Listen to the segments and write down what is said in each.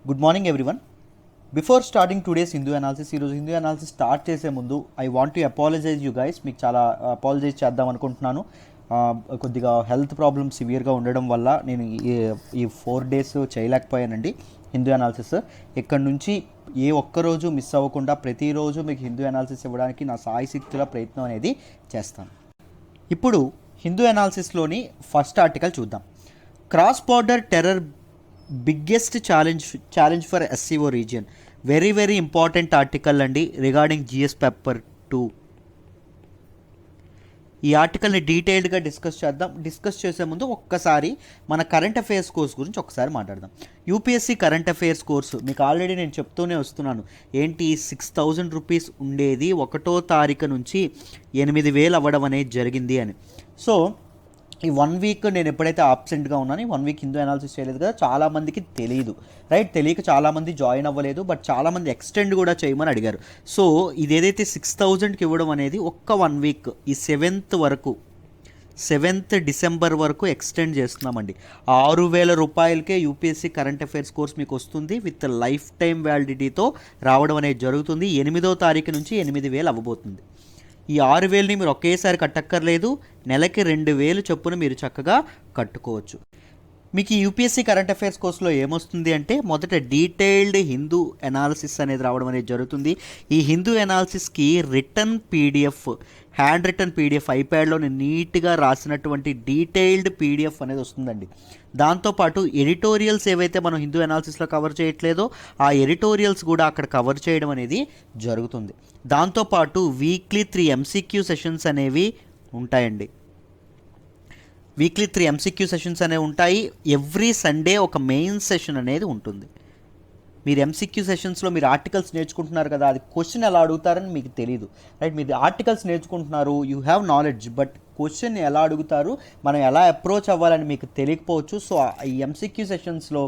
Good morning everyone. Before starting today's Hindu analysis, ఈరోజు Hindu analysis start చేసే ముందు I want to apologise you guys. మీకు చాలా అపాలజైజ్ చేద్దాం అనుకుంటున్నాను. కొద్దిగా హెల్త్ ప్రాబ్లమ్ సివియర్గా ఉండడం వల్ల నేను ఈ 4 days చేయలేకపోయానండి హిందూ అనాలిసిస్. ఇక్కడ నుంచి ఏ ఒక్కరోజు మిస్ అవ్వకుండా ప్రతిరోజు మీకు హిందూ అనాలిసిస్ ఇవ్వడానికి నా సాయశక్తుల ప్రయత్నం అనేది చేస్తాను. ఇప్పుడు హిందూ అనాలిసిస్లోని ఫస్ట్ ఆర్టికల్ చూద్దాం. Cross border terror biggest challenge for SCO region. Very important article అండి రిగార్డింగ్ జిఎస్ పేపర్ 2. ఈ ఆర్టికల్ని డీటెయిల్డ్గా డిస్కస్ చేసే ముందు ఒక్కసారి మన కరెంట్ అఫైర్స్ కోర్స్ గురించి ఒకసారి మాట్లాడదాం. యూపీఎస్సీ కరెంట్ అఫైర్స్ కోర్సు మీకు ఆల్రెడీ నేను చెప్తూనే వస్తున్నాను. ఏంటి 6,000 రూపీస్ ఉండేది 1వ తారీఖు నుంచి 8,000 అవ్వడం అనేది జరిగింది అని. సో ఈ 1 week నేను ఎప్పుడైతే ఆబ్సెంట్గా ఉన్నాను, ఈ 1 week హిందూ అనాలిసిస్ చేయలేదు కదా, చాలామందికి తెలియదు, రైట్? తెలియక చాలామంది జాయిన్ అవ్వలేదు, బట్ చాలామంది ఎక్స్టెండ్ కూడా చేయమని అడిగారు. సో ఇది ఏదైతే 6,000కి ఇవ్వడం అనేది ఒక్క 1 week ఈ 7th December వరకు ఎక్స్టెండ్ చేస్తున్నామండి. 6,000 రూపాయలకే యూపీఎస్సీ కరెంట్ అఫైర్స్ కోర్స్ మీకు వస్తుంది విత్ లైఫ్ టైం వ్యాలిడిటీతో రావడం అనేది జరుగుతుంది. 8వ తారీఖు నుంచి 8,000 అవ్వబోతుంది. ఈ 6,000ని మీరు ఒకేసారి కట్టక్కర్లేదు, నెలకి 2,000 చొప్పున మీరు చక్కగా కట్టుకోవచ్చు. మీకు ఈ యూపీఎస్సీ కరెంట్ అఫైర్స్ కోర్సులో ఏమొస్తుంది అంటే, మొదట డీటెయిల్డ్ హిందూ అనాలిసిస్ అనేది రావడం అనేది జరుగుతుంది. ఈ హిందూ అనాలిసిస్కి written PDF, handwritten PDF, ఐప్యాడ్లో నీట్గా రాసినటువంటి డీటెయిల్డ్ పీడిఎఫ్ అనేది వస్తుందండి. దాంతోపాటు ఎడిటోరియల్స్ ఏవైతే మనం హిందూ అనాలిసిస్లో కవర్ చేయట్లేదో ఆ ఎడిటోరియల్స్ కూడా అక్కడ కవర్ చేయడం అనేది జరుగుతుంది. దాంతోపాటు వీక్లీ 3 MCQ సెషన్స్ అనేవి ఉంటాయండి. వీక్లీ 3 MCQ సెషన్స్ అనేవి ఉంటాయి. ఎవ్రీ సండే ఒక మెయిన్ సెషన్ అనేది ఉంటుంది. మీరు MCQ సెషన్స్లో మీరు ఆర్టికల్స్ నేర్చుకుంటున్నారు కదా, అది క్వశ్చన్ ఎలా అడుగుతారని మీకు తెలియదు, రైట్? మీరు ఆర్టికల్స్ నేర్చుకుంటున్నారు, you have knowledge, but question ఎలా అడుగుతారు, మనం ఎలా అప్రోచ్ అవ్వాలని మీకు తెలియకపోవచ్చు. సో ఈ MCQ సెషన్స్లో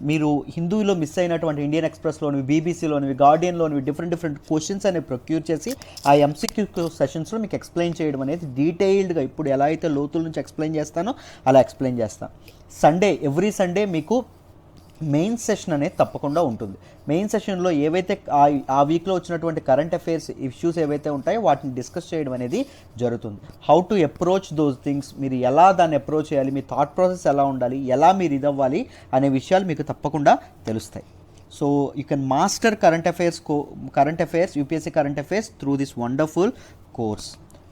మీరు హిందూలో మిస్ అయినటువంటి ఇండియన్ ఎక్స్ప్రెస్లోనివి, బీబీసీలోనివి, గార్డియన్లోనివి డిఫరెంట్ క్వశ్చన్స్ అనేవి ప్రొక్యూర్ చేసి ఆ MCQ సెషన్స్లో మీకు ఎక్స్ప్లెయిన్ చేయడం అనేది డీటెయిల్డ్గా, ఇప్పుడు ఎలా అయితే లోతుల నుంచి ఎక్స్ప్లెయిన్ చేస్తానో అలా ఎక్స్ప్లెయిన్ చేస్తాను. ఎవ్రీ సండే మీకు మెయిన్ సెషన్ అనేది తప్పకుండా ఉంటుంది. మెయిన్ సెషన్లో ఏవైతే ఆ వీక్లో వచ్చినటువంటి కరెంట్ అఫైర్స్ ఇష్యూస్ ఏవైతే ఉంటాయో వాటిని డిస్కస్ చేయడం అనేది జరుగుతుంది. How to approach those things, మీరు ఎలా దాన్ని అప్రోచ్ చేయాలి, మీ థాట్ ప్రాసెస్ ఎలా ఉండాలి, ఎలా మీరు ఇదవ్వాలి అనే విషయాలు మీకు తప్పకుండా తెలుస్తాయి. So you can master current affairs UPSC current affairs through this wonderful course.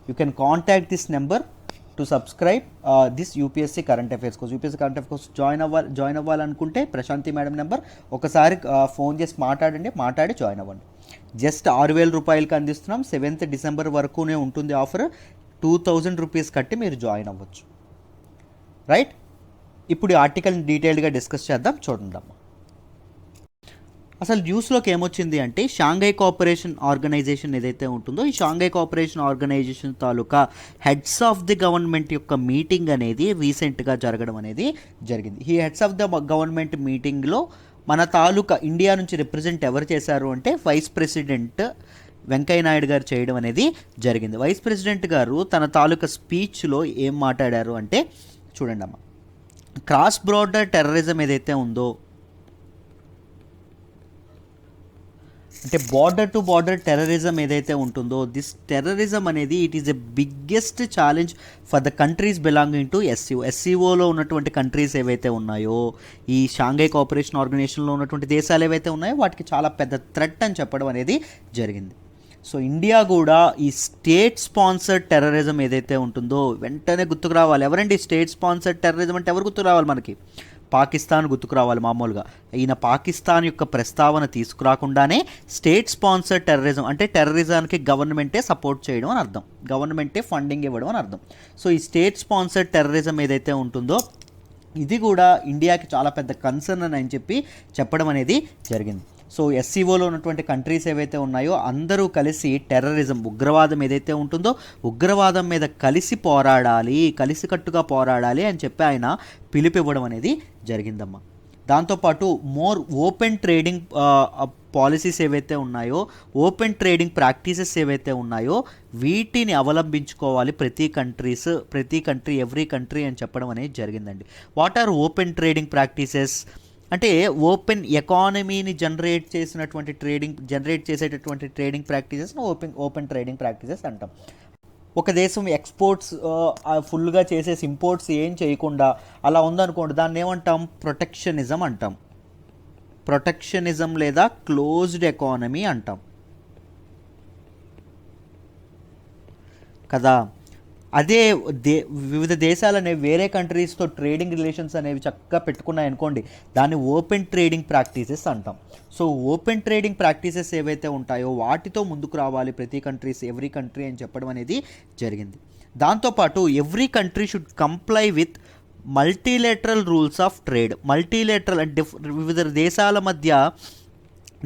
You can contact this number to subscribe this UPSC current affairs course. UPSC current affairs course join అవ్వాలనుకుంటే ప్రశాంతి మేడం నెంబర్ ఒకసారి phone చేసి మాట్లాడి join అవ్వండి. Just 6,000 రూపాయలకి అందిస్తున్నాం. 7th December వరకునే ఉంటుంది offer. 2,000 rupees కట్టి మీరు జాయిన్ అవ్వచ్చు, రైట్? ఇప్పుడు ఈ ఆర్టికల్ని డీటెయిల్డ్గా డిస్కస్ చేద్దాం, చూడండి. అసలు న్యూస్లోకి ఏమొచ్చింది అంటే, షాంఘై కోఆపరేషన్ ఆర్గనైజేషన్ ఏదైతే ఉంటుందో ఈ షాంఘై కోఆపరేషన్ ఆర్గనైజేషన్ తాలూకా హెడ్స్ ఆఫ్ ది గవర్నమెంట్ యొక్క మీటింగ్ అనేది రీసెంట్గా జరగడం అనేది జరిగింది. ఈ హెడ్స్ ఆఫ్ ద గవర్నమెంట్ మీటింగ్లో మన తాలూకా ఇండియా నుంచి రిప్రజెంట్ ఎవరు చేశారు అంటే వైస్ ప్రెసిడెంట్ వెంకయ్య నాయుడు గారు చేయడం అనేది జరిగింది. వైస్ ప్రెసిడెంట్ గారు తన తాలూకా స్పీచ్లో ఏం మాట్లాడారు అంటే చూడండి అమ్మ. క్రాస్ బార్డర్ టెర్రరిజం ఏదైతే ఉందో, అంటే బార్డర్ టు బార్డర్ టెర్రరిజం ఏదైతే ఉంటుందో, దిస్ టెర్రరిజం అనేది it is a biggest challenge for the countries belonging to ఎస్సీఓలో ఉన్నటువంటి కంట్రీస్ ఏవైతే ఉన్నాయో, ఈ షాంఘై కోఆపరేషన్ ఆర్గనైజేషన్లో ఉన్నటువంటి దేశాలు ఏవైతే ఉన్నాయో వాటికి చాలా పెద్ద థ్రెట్ అని చెప్పడం అనేది జరిగింది. సో ఇండియా కూడా ఈ స్టేట్ స్పాన్సర్డ్ టెర్రరిజం ఏదైతే ఉంటుందో వెంటనే గుర్తుకు రావాలి. ఎవరండి స్టేట్ స్పాన్సర్డ్ టెర్రరిజం అంటే? ఎవరు గుర్తుకు రావాలి మనకి? పాకిస్తాన్ గుర్తుకు రావాలి. మామూలుగా ఈయన పాకిస్తాన్ యొక్క ప్రస్తావన తీసుకురాకుండానే స్టేట్ స్పాన్సర్డ్ టెర్రరిజం అంటే టెర్రరిజానికి గవర్నమెంటే సపోర్ట్ చేయడం అని అర్థం, గవర్నమెంటే ఫండింగ్ ఇవ్వడం అని అర్థం. సో ఈ స్టేట్ స్పాన్సర్డ్ టెర్రరిజం ఏదైతే ఉంటుందో ఇది కూడా ఇండియాకి చాలా పెద్ద కన్సర్న్ అని చెప్పి చెప్పడం అనేది జరిగింది. సో ఎస్సీఓలో ఉన్నటువంటి కంట్రీస్ ఏవైతే ఉన్నాయో అందరూ కలిసి టెర్రరిజం, ఉగ్రవాదం ఏదైతే ఉంటుందో ఉగ్రవాదం మీద కలిసికట్టుగా పోరాడాలి అని చెప్పి ఆయన పిలుపివ్వడం అనేది జరిగిందమ్మా. దాంతోపాటు మోర్ ఓపెన్ ట్రేడింగ్ పాలసీస్ ఏవైతే ఉన్నాయో, ఓపెన్ ట్రేడింగ్ ప్రాక్టీసెస్ ఏవైతే ఉన్నాయో వీటిని అవలంబించుకోవాలి ప్రతి కంట్రీ ఎవ్రీ కంట్రీ అని చెప్పడం అనేది జరిగిందండి. What are open trading practices? అంటే ఓపెన్ ఎకానమీని జనరేట్ చేసేటటువంటి ట్రేడింగ్ ప్రాక్టీసెస్ని ఓపెన్ ట్రేడింగ్ ప్రాక్టీసెస్ అంటాం. ఒక దేశం ఎక్స్పోర్ట్స్ ఫుల్గా చేసేసి ఇంపోర్ట్స్ ఏం చేయకుండా అలా ఉందనుకోండి, దాన్ని ఏమంటాం? ప్రొటెక్షనిజం అంటాం. ప్రొటెక్షనిజం లేదా క్లోజ్డ్ ఎకానమీ అంటాం కదా. అదే వివిధ దేశాలు అనేవి వేరే కంట్రీస్తో ట్రేడింగ్ రిలేషన్స్ అనేవి చక్కగా పెట్టుకున్నాయి అనుకోండి, దాన్ని ఓపెన్ ట్రేడింగ్ ప్రాక్టీసెస్ అంటాం. సో ఓపెన్ ట్రేడింగ్ ప్రాక్టీసెస్ ఏవైతే ఉంటాయో వాటితో ముందుకు రావాలి ఎవ్రీ కంట్రీ అని చెప్పడం అనేది జరిగింది. దాంతోపాటు every country should comply with multilateral rules of trade. Multilateral అంటే వివిధ దేశాల మధ్య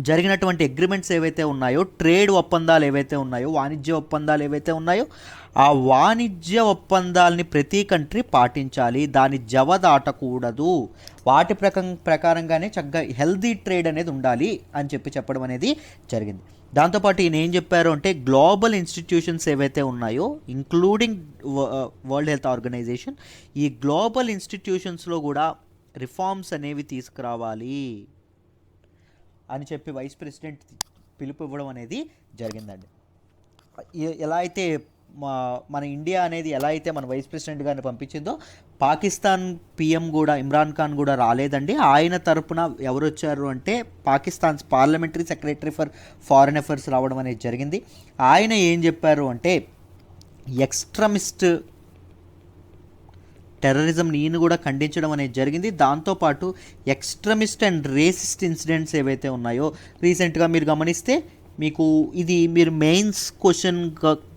జరిగినటువంటి అగ్రిమెంట్స్ ఏవైతే ఉన్నాయో, ట్రేడ్ ఒప్పందాలు ఏవైతే ఉన్నాయో, వాణిజ్య ఒప్పందాలు ఏవైతే ఉన్నాయో, ఆ వాణిజ్య ఒప్పందాలని ప్రతి కంట్రీ పాటించాలి, దాని జవ దాటకూడదు, వాటి ప్రకారంగానే చక్కగా హెల్దీ ట్రేడ్ అనేది ఉండాలి అని చెప్పడం అనేది జరిగింది. దాంతోపాటు ఈయన ఏం చెప్పారు అంటే, గ్లోబల్ ఇన్స్టిట్యూషన్స్ ఏవైతే ఉన్నాయో ఇంక్లూడింగ్ వరల్డ్ హెల్త్ ఆర్గనైజేషన్, ఈ గ్లోబల్ ఇన్స్టిట్యూషన్స్లో కూడా రిఫార్మ్స్ అనేవి తీసుకురావాలి అని చెప్పి వైస్ ప్రెసిడెంట్ పిలుపు ఇవ్వడం అనేది జరిగిందండి. ఎలా అయితే మన ఇండియా అనేది ఎలా అయితే మన వైస్ ప్రెసిడెంట్ గారిని పంపించిందో, పాకిస్తాన్ పిఎం కూడా ఇమ్రాన్ ఖాన్ కూడా రాలేదండి. ఆయన తరపున ఎవరు వచ్చారు అంటే Pakistan parliamentary secretary for foreign affairs రావడం అనేది జరిగింది. ఆయన ఏం చెప్పారు అంటే, ఎక్స్ట్రీమిస్ట్ టెర్రరిజం నేను కూడా ఖండించడం అనేది జరిగింది. దాంతోపాటు ఎక్స్ట్రీమిస్ట్ అండ్ రేసిస్ట్ ఇన్సిడెంట్స్ ఏవైతే ఉన్నాయో, రీసెంట్గా మీరు గమనిస్తే మీకు ఇది మీరు మెయిన్స్ క్వశ్చన్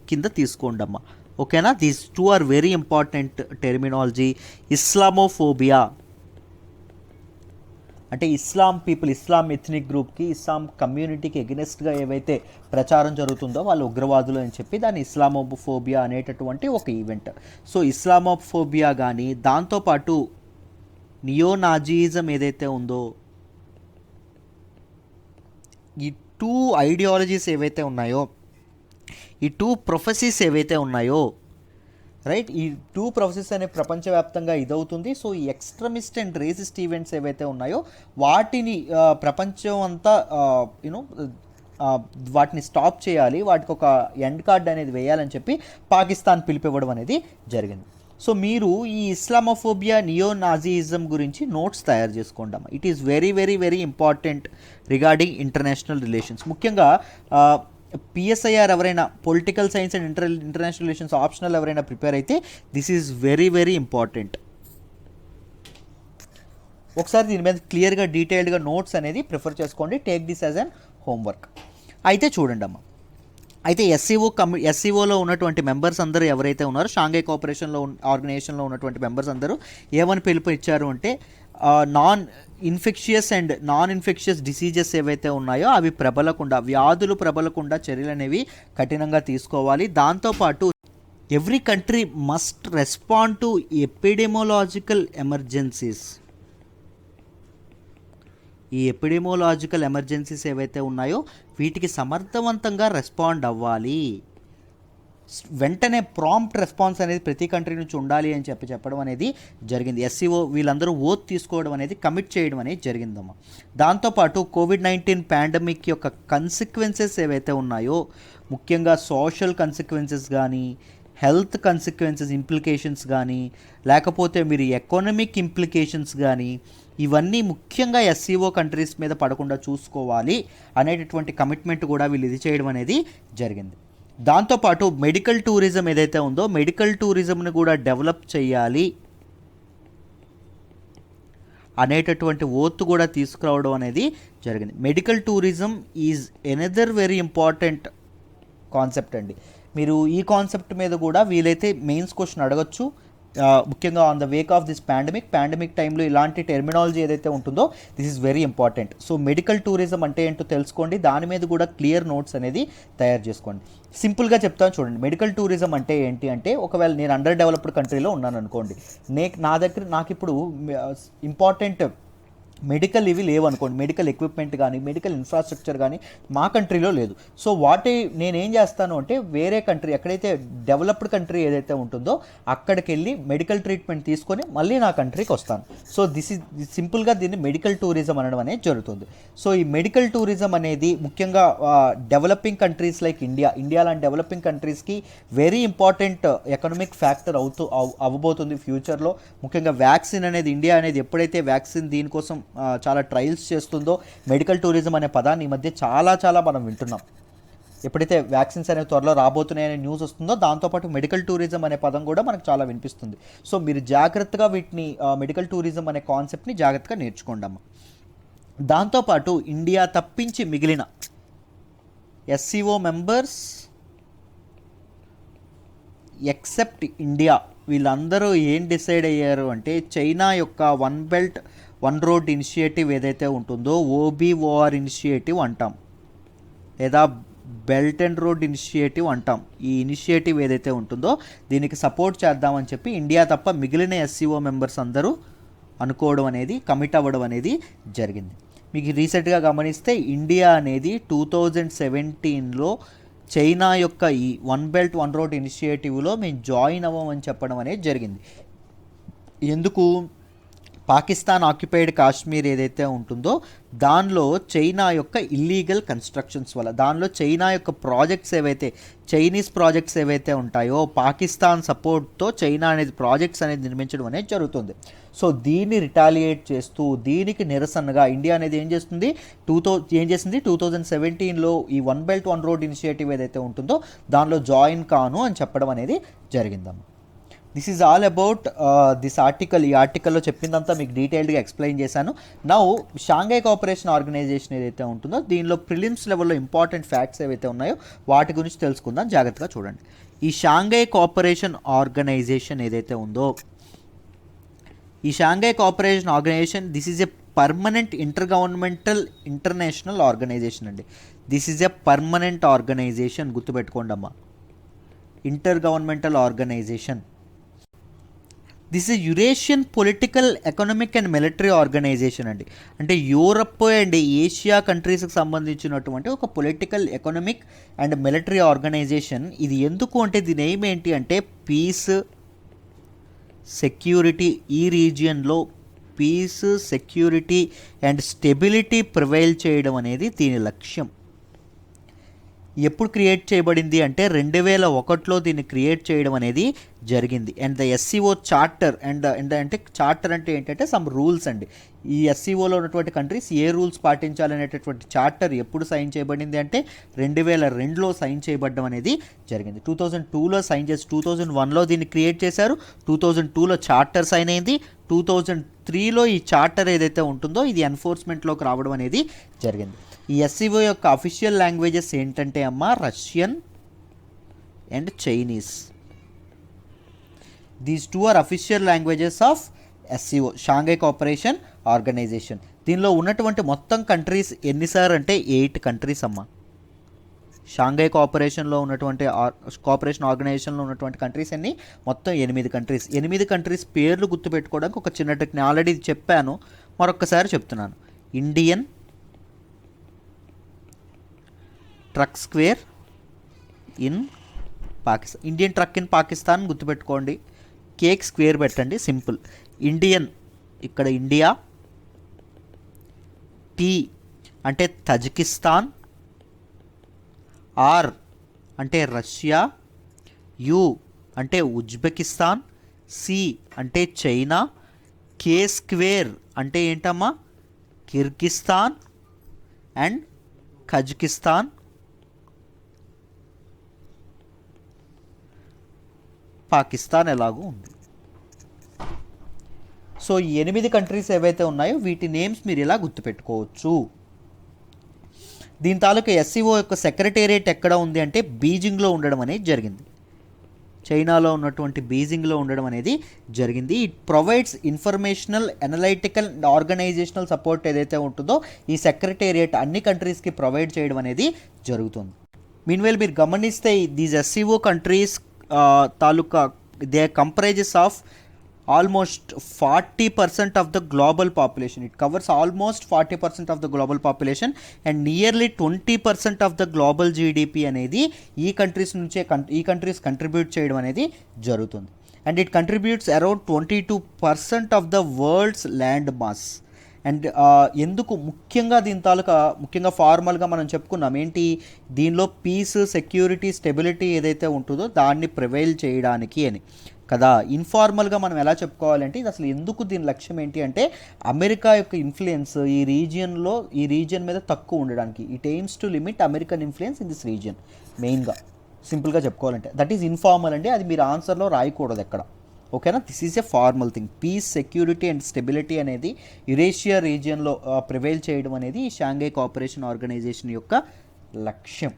కింద తీసుకోండి అమ్మా, ఓకేనా. These two are very important terminology. Islamophobia అంటే ఇస్లాం ఎథ్నిక్ గ్రూప్కి, ఇస్లాం కమ్యూనిటీకి ఎగెనెస్ట్గా ఏవైతే ప్రచారం జరుగుతుందో వాళ్ళు ఉగ్రవాదులు అని చెప్పి దాన్ని ఇస్లామోఫోబియా అనేటటువంటి ఒక ఈవెంట్. సో ఇస్లామోఫోబియా కానీ, దాంతోపాటు నియోనాజీయిజం ఏదైతే ఉందో, ఈ టూ ఐడియాలజీస్ ఏవైతే ఉన్నాయో, ఈ టూ ప్రొఫెసీస్ ఏవైతే ఉన్నాయో, రైట్, ఈ టూ ప్రొఫెసెస్ అనే ప్రపంచవ్యాప్తంగా ఇదవుతుంది. సో ఈ ఎక్స్ట్రీమిస్ట్ అండ్ రేసిస్ట్ ఈవెంట్స్ ఏవైతే ఉన్నాయో వాటిని ప్రపంచం అంతా వాటిని స్టాప్ చేయాలి, వాటికి ఒక ఎండ్ కార్డ్ అనేది వేయాలని చెప్పి పాకిస్తాన్ పిలిపివ్వడం అనేది జరిగింది. సో మీరు ఈ ఇస్లామోఫోబియా, నియోనాజీయిజం గురించి నోట్స్ తయారు చేసుకోండి అమ్మా. It is very very very important regarding international relations. ముఖ్యంగా పిఎస్ఐఆర్ ఎవరైనా, political science and international relations optional ఎవరైనా ప్రిపేర్ అయితే this is very very important. ఒకసారి దీని మీద క్లియర్గా డీటెయిల్డ్గా నోట్స్ అనేది ప్రిఫర్ చేసుకోండి. Take this as an homework. అయితే చూడండి అమ్మ, అయితే ఎస్సీఓలో ఉన్నటువంటి మెంబర్స్ అందరూ ఎవరైతే ఉన్నారో, షాంఘై కోఆపరేషన్లో ఆర్గనైజేషన్లో ఉన్నటువంటి మెంబర్స్ అందరూ ఏమని పిలుపు ఇచ్చారు అంటే, నాన్ ఇన్ఫెక్షియస్ డిసీజెస్ ఏవైతే ఉన్నాయో అవి వ్యాధులు ప్రబలకుండా చర్యలు అనేవి కఠినంగా తీసుకోవాలి. దాంతోపాటు every country must respond to epidemiological emergencies. ఈ ఎపిడెమోలాజికల్ ఎమర్జెన్సీస్ ఏవైతే ఉన్నాయో వీటికి సమర్థవంతంగా రెస్పాండ్ అవ్వాలి. వెంటనే ప్రాంప్ట్ రెస్పాన్స్ అనేది ప్రతి కంట్రీ నుంచి ఉండాలి అని చెప్పడం అనేది జరిగింది. ఎస్సీఓ వీళ్ళందరూ ఓత్ తీసుకోవడం అనేది, కమిట్ చేయడం అనేది జరిగిందమ్మా. దాంతోపాటు కోవిడ్-19 పాండమిక్ యొక్క కన్సిక్వెన్సెస్ ఏవైతే ఉన్నాయో, ముఖ్యంగా సోషల్ కన్సిక్వెన్సెస్ కానీ, హెల్త్ కన్సిక్వెన్సెస్ ఇంప్లికేషన్స్ కానీ, లేకపోతే మీరు ఎకనామిక్ ఇంప్లికేషన్స్ కానీ, ఇవన్నీ ముఖ్యంగా ఎస్సీఓ కంట్రీస్ మీద పడకుండా చూసుకోవాలి అనేటటువంటి కమిట్మెంట్ కూడా వీళ్ళు ఇది చేయడం అనేది జరిగింది. దాంతోపాటు మెడికల్ టూరిజం ఏదైతే ఉందో, మెడికల్ టూరిజంని కూడా డెవలప్ చేయాలి అనేటటువంటి ఓత్ కూడా తీసుకురావడం అనేది జరిగింది. Medical tourism is another very important concept అండి. మీరు ఈ కాన్సెప్ట్ మీద కూడా వీలైతే మెయిన్స్ క్వశ్చన్ అడగచ్చు. ముఖ్యంగా on the Wake of this pandemic టైంలో ఇలాంటి టెర్మినాలజీ ఏదైతే ఉంటుందో this is very important. So medical tourism అంటే ఏంటో తెలుసుకోండి, దాని మీద కూడా క్లియర్ నోట్స్ అనేది తయారు చేసుకోండి. సింపుల్గా చెప్తాను చూడండి. మెడికల్ టూరిజం అంటే ఏంటి అంటే, ఒకవేళ నేను అండర్ డెవలప్డ్ కంట్రీలో ఉన్నాను అనుకోండి, నాకు ఇప్పుడు ఇంపార్టెంట్ మెడికల్ ఇవి లేవనుకోండి, మెడికల్ ఎక్విప్మెంట్ కానీ మెడికల్ ఇన్ఫ్రాస్ట్రక్చర్ కానీ మా కంట్రీలో లేదు. సో నేనేం చేస్తాను అంటే వేరే కంట్రీ ఎక్కడైతే డెవలప్డ్ కంట్రీ ఏదైతే ఉంటుందో అక్కడికి వెళ్ళి మెడికల్ ట్రీట్మెంట్ తీసుకొని మళ్ళీ నా కంట్రీకి వస్తాను. సో దిస్ ఇస్ సింపుల్గా దీన్ని మెడికల్ టూరిజం అనడం అనేది జరుగుతుంది. సో ఈ మెడికల్ టూరిజం అనేది ముఖ్యంగా డెవలపింగ్ కంట్రీస్ లైక్ ఇండియా లాంటి డెవలపింగ్ కంట్రీస్కి వెరీ ఇంపార్టెంట్ ఎకనామిక్ ఫ్యాక్టర్ అవ్వబోతుంది ఫ్యూచర్లో. ముఖ్యంగా వ్యాక్సిన్ అనేది ఇండియా అనేది ఎప్పుడైతే వ్యాక్సిన్ దీనికోసం చాలా ట్రయల్స్ చేస్తుందో, మెడికల్ టూరిజం అనే పదాన్ని ఈ మధ్య చాలా మనం వింటున్నాం. ఎప్పుడైతే వ్యాక్సిన్స్ అనేవి త్వరలో రాబోతున్నాయనే న్యూస్ వస్తుందో దాంతోపాటు మెడికల్ టూరిజం అనే పదం కూడా మనకు చాలా వినిపిస్తుంది. సో మీరు జాగ్రత్తగా వీటిని మెడికల్ టూరిజం అనే కాన్సెప్ట్ని జాగ్రత్తగా నేర్చుకోండి అమ్మ. దాంతోపాటు ఇండియా తప్పించి మిగిలిన ఎస్సీఓ మెంబర్స్ ఎక్సెప్ట్ ఇండియా వీళ్ళందరూ ఏం డిసైడ్ అయ్యారు అంటే చైనా యొక్క one belt one road initiative ఏదైతే ఉంటుందో ఓబీఓఆర్ ఇనిషియేటివ్ అంటాం, లేదా బెల్ట్ అండ్ రోడ్ ఇనిషియేటివ్ అంటాం. ఈ ఇనిషియేటివ్ ఏదైతే ఉంటుందో దీనికి సపోర్ట్ చేద్దామని చెప్పి ఇండియా తప్ప మిగిలిన ఎస్సీఓ మెంబర్స్ అందరూ అనుకోవడం అనేది, కమిట్ అవ్వడం అనేది జరిగింది. మీకు రీసెంట్గా గమనిస్తే ఇండియా అనేది 2017లో చైనా యొక్క ఈ వన్ బెల్ట్ వన్ రోడ్ ఇనిషియేటివ్లో మేము జాయిన్ అవ్వమని చెప్పడం అనేది జరిగింది. ఎందుకు? పాకిస్తాన్ ఆక్యుపైడ్ కాశ్మీర్ ఏదైతే ఉంటుందో దానిలో చైనా యొక్క ఇల్లీగల్ కన్స్ట్రక్షన్స్ వల్ల, దానిలో చైనా యొక్క ప్రాజెక్ట్స్ ఏవైతే చైనీస్ ప్రాజెక్ట్స్ ఏవైతే ఉంటాయో పాకిస్తాన్ సపోర్ట్తో చైనా అనేది ప్రాజెక్ట్స్ అనేది నిర్మించడం అనేది జరుగుతుంది. సో దీన్ని రిటాలియేట్ చేస్తూ దీనికి నిరసనగా ఇండియా అనేది ఏం చేసింది 2017లో ఈ one belt one road initiative ఏదైతే ఉంటుందో దానిలో జాయిన్ కాను అని చెప్పడం అనేది జరిగిందమ్మా. This is all about this article. ఈ ఆర్టికల్లో చెప్పిందంతా మీకు డీటెయిల్డ్గా ఎక్స్ప్లెయిన్ చేశాను. నౌ షాంఘై కోఆపరేషన్ ఆర్గనైజేషన్ ఏదైతే ఉంటుందో దీనిలో ప్రిలిమ్స్ లెవెల్లో ఇంపార్టెంట్ ఫ్యాక్ట్స్ ఏవైతే ఉన్నాయో వాటి గురించి తెలుసుకుందాం, జాగ్రత్తగా చూడండి. ఈ షాంఘై కోఆపరేషన్ ఆర్గనైజేషన్ ఏదైతే ఉందో, ఈ Shanghai cooperation organisation this is a permanent inter governmental international organisation అండి. This is a permanent organisation, గుర్తుపెట్టుకోండి అమ్మా, inter governmental organisation. This is Eurasian political economic and military organisation అండి. అంటే యూరప్ అండ్ ఏషియా కంట్రీస్కి సంబంధించినటువంటి ఒక political economic and military organisation. ఇది ఎందుకు అంటే దీని ఎయిమ్ ఏంటి అంటే పీస్, సెక్యూరిటీ, ఈ రీజియన్లో peace, security and stability prevail చేయడం అనేది దీని లక్ష్యం. ఎప్పుడు క్రియేట్ చేయబడింది అంటే 2001లో దీన్ని క్రియేట్ చేయడం అనేది జరిగింది. And the SCO charter and అంటే చార్టర్ అంటే ఏంటంటే సమ్ రూల్స్ అండి. ఈ ఎస్సీఓలో ఉన్నటువంటి కంట్రీస్ ఏ రూల్స్ పాటించాలనేటటువంటి చార్టర్ ఎప్పుడు సైన్ చేయబడింది అంటే 2002లో సైన్ చేయబడడం అనేది జరిగింది. 2002లో సైన్ చేసి 2001లో దీన్ని క్రియేట్ చేశారు. 2002లో చార్టర్ సైన్ అయింది. 2003లో ఈ చార్టర్ ఏదైతే ఉంటుందో ఇది ఎన్ఫోర్స్మెంట్లోకి రావడం అనేది జరిగింది. ఈ ఎస్సీఓ యొక్క అఫీషియల్ లాంగ్వేజెస్ ఏంటంటే అమ్మ Russian and Chinese. These two are official languages of SCO, Shanghai cooperation organisation. దీనిలో ఉన్నటువంటి మొత్తం కంట్రీస్ ఎన్నిసార్ అంటే 8 కంట్రీస్ అమ్మ. షాంఘై కోఆపరేషన్లో ఉన్నటువంటి కోఆపరేషన్ ఆర్గనైజేషన్లో ఉన్నటువంటి కంట్రీస్ అన్ని మొత్తం 8 కంట్రీస్. 8 కంట్రీస్ పేర్లు గుర్తుపెట్టుకోవడానికి ఒక చిన్న టెక్ని ఆల్రెడీ చెప్పాను, మరొకసారి చెప్తున్నాను. Indian truck square in Pakistan, Indian truck in Pakistan గుర్తుపెట్టుకోండి. కేక్ స్క్వేర్ పెట్టండి, సింపుల్. ఇండియన్ ఇక్కడ ఇండియా, టీ అంటే తజికిస్తాన్, ఆర్ అంటే రష్యా, యు అంటే ఉజ్బెకిస్తాన్, సి అంటే చైనా, కే స్క్వేర్ అంటే ఏంటమ్మా కిర్గిస్తాన్ అండ్ కజకిస్తాన్, పాకిస్తాన్ ఎలాగూ ఉంది. సో ఈ 8 కంట్రీస్ ఏవైతే ఉన్నాయో వీటి నేమ్స్ మీరు ఇలా గుర్తుపెట్టుకోవచ్చు. దీని తాలూకా ఎస్సీఓ యొక్క సెక్రటేరియట్ ఎక్కడ ఉంది అంటే బీజింగ్లో ఉండడం అనేది జరిగింది. చైనాలో ఉన్నటువంటి బీజింగ్లో ఉండడం అనేది జరిగింది. It provides informational, analytical, organisational support ఏదైతే ఉంటుందో ఈ సెక్రటేరియట్ అన్ని కంట్రీస్కి ప్రొవైడ్ చేయడం అనేది జరుగుతుంది. మీన్వైల్ మీరు గమనిస్తే these SCO countries taluka they comprises of almost 40% of the global population. It covers almost 40% of the global population and nearly 20% of the global GDP అనేది ఈ కంట్రీస్ కంట్రిబ్యూట్ చేయడం అనేది జరుగుతుంది. And it contributes around 22% of the world's land mass. And ఎందుకు ముఖ్యంగా ముఖ్యంగా ఫార్మల్గా మనం చెప్పుకున్నాం ఏంటి, దీనిలో పీస్, సెక్యూరిటీ, స్టెబిలిటీ ఏదైతే ఉంటుందో దాన్ని ప్రివైల్ చేయడానికి అని కదా. ఇన్ఫార్మల్గా మనం ఎలా చెప్పుకోవాలంటే ఇది అసలు ఎందుకు, దీని లక్ష్యం ఏంటి అంటే అమెరికా యొక్క ఇన్ఫ్లుయెన్స్ ఈ రీజియన్ మీద తక్కువ ఉండడానికి. It AIIMS to limit American influence in this region. మెయిన్గా సింపుల్గా చెప్పుకోవాలంటే దట్ ఈజ్ ఇన్ఫార్మల్ అండి, అది మీరు ఆన్సర్లో రాయకూడదు ఎక్కడ. ఓకేనా, this is a formal thing. Peace, security and stability అనేది యురేషియా రీజియన్లో ప్రివైల్ చేయడం అనేది ఈ షాంఘై కోఆపరేషన్ ఆర్గనైజేషన్ యొక్క లక్ష్యం.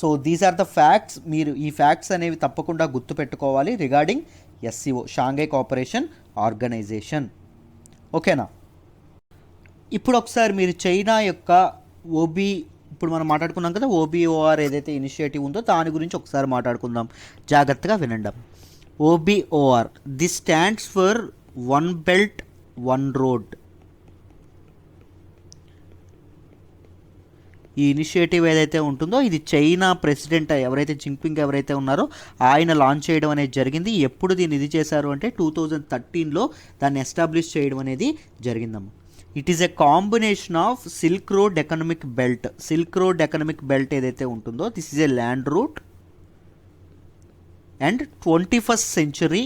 So these are the facts. మీరు ఈ ఫ్యాక్ట్స్ అనేవి తప్పకుండా గుర్తుపెట్టుకోవాలి regarding SCO, Shanghai cooperation organisation. ఓకేనా, ఇప్పుడు ఒకసారి మీరు చైనా యొక్క ఇప్పుడు మనం మాట్లాడుకున్నాం కదా, OBOR ఏదైతే ఇనిషియేటివ్ ఉందో దాని గురించి ఒకసారి మాట్లాడుకుందాం, జాగ్రత్తగా వినండి. OBOR, this stands for one belt one road. ఈ ఇనిషియేటివ్ ఏదైతే ఉంటుందో ఇది చైనా ప్రెసిడెంట్ ఎవరైతే జింగ్పింగ్ ఎవరైతే ఉన్నారో ఆయన లాంచ్ చేయడం అనేది జరిగింది. ఎప్పుడు దీన్ని ఇది చేశారు అంటే 2013లో దాన్ని ఎస్టాబ్లిష్ చేయడం అనేది జరిగిందమ్మ. It is a combination of silk road economic belt. Silk road economic belt ఏదైతే ఉంటుందో this is a land route and 21st century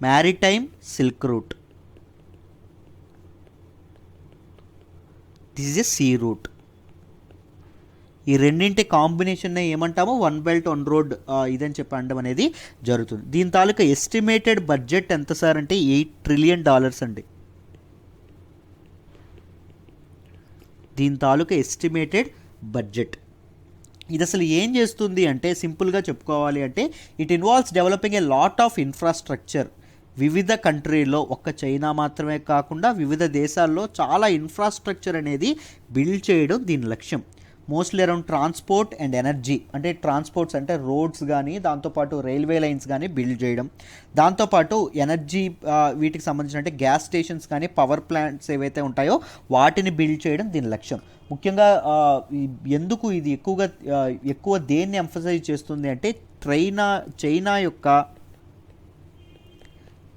maritime silk route. This is a sea route. ఈ రెండింటి కాంబినేషన్నే ఏమంటామో వన్ బెల్ట్ వన్ రోడ్ ఇదని చెప్పడం అనేది జరుగుతుంది. దీని తాలూకా ఎస్టిమేటెడ్ బడ్జెట్ ఎంత సార్ అంటే $8 trillion అండి. దీని తాలూకా ఎస్టిమేటెడ్ బడ్జెట్. ఇది అసలు ఏం చేస్తుంది అంటే సింపుల్గా చెప్పుకోవాలి అంటే it involves developing a lot of infrastructure. వివిధ కంట్రీలో, ఒక్క చైనా మాత్రమే కాకుండా వివిధ దేశాల్లో చాలా ఇన్ఫ్రాస్ట్రక్చర్ అనేది బిల్డ్ చేయడం దీని లక్ష్యం. Mostly around transport and energy, అంటే ట్రాన్స్పోర్ట్స్ అంటే రోడ్స్ కానీ, దాంతోపాటు రైల్వే లైన్స్ కానీ బిల్డ్ చేయడం, దాంతోపాటు ఎనర్జీ వీటికి సంబంధించిన అంటే గ్యాస్ స్టేషన్స్ కానీ, పవర్ ప్లాంట్స్ ఏవైతే ఉంటాయో వాటిని బిల్డ్ చేయడం దీని లక్ష్యం. ముఖ్యంగా ఎందుకు ఇది ఎక్కువ దేన్ని ఎంఫసైజ్ చేస్తుంది అంటే చైనా యొక్క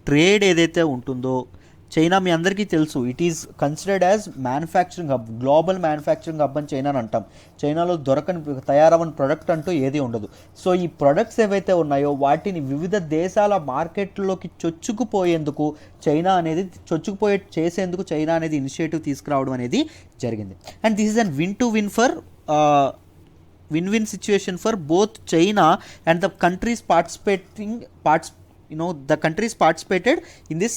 ట్రేడ్ ఏదైతే ఉంటుందో, చైనా మీ అందరికీ తెలుసు it is considered as manufacturing hub, global manufacturing hub అని చైనాని అంటాం. చైనాలో తయారవని ప్రొడక్ట్ అంటూ ఏది ఉండదు. సో ఈ ప్రొడక్ట్స్ ఏవైతే ఉన్నాయో వాటిని వివిధ దేశాల మార్కెట్లోకి చొచ్చుకుపోయేందుకు చేసేందుకు చైనా అనేది ఇనిషియేటివ్ తీసుకురావడం అనేది జరిగింది. And this is an win situation for both China and the countries the countries participated in this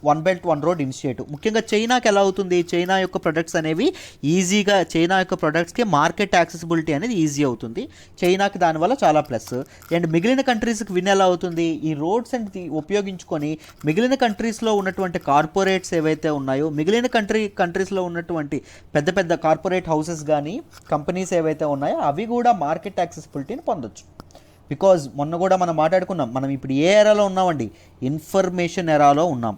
one belt one road initiative. ముఖ్యంగా చైనాకి ఎలా అవుతుంది, చైనా యొక్క ప్రొడక్ట్స్ అనేవి ఈజీగా, చైనా యొక్క ప్రొడక్ట్స్కి మార్కెట్ యాక్సెసిబిలిటీ అనేది ఈజీ అవుతుంది. చైనాకి దానివల్ల చాలా ప్లస్. అండ్ మిగిలిన కంట్రీస్కి విన్ ఎలా అవుతుంది, ఈ రోడ్స్ అండ్ ఉపయోగించుకొని మిగిలిన కంట్రీస్లో ఉన్నటువంటి కార్పొరేట్స్ ఏవైతే ఉన్నాయో, మిగిలిన కంట్రీస్లో ఉన్నటువంటి పెద్ద పెద్ద కార్పొరేట్ హౌసెస్ కానీ, కంపెనీస్ ఏవైతే ఉన్నాయో అవి కూడా మార్కెట్ యాక్సెసిబిలిటీని పొందొచ్చు. బికాజ్ మొన్న కూడా మనం మాట్లాడుకున్నాం, మనం ఇప్పుడు ఏ ఎరాలో ఉన్నామండి, ఇన్ఫర్మేషన్ ఎరాలో ఉన్నాం.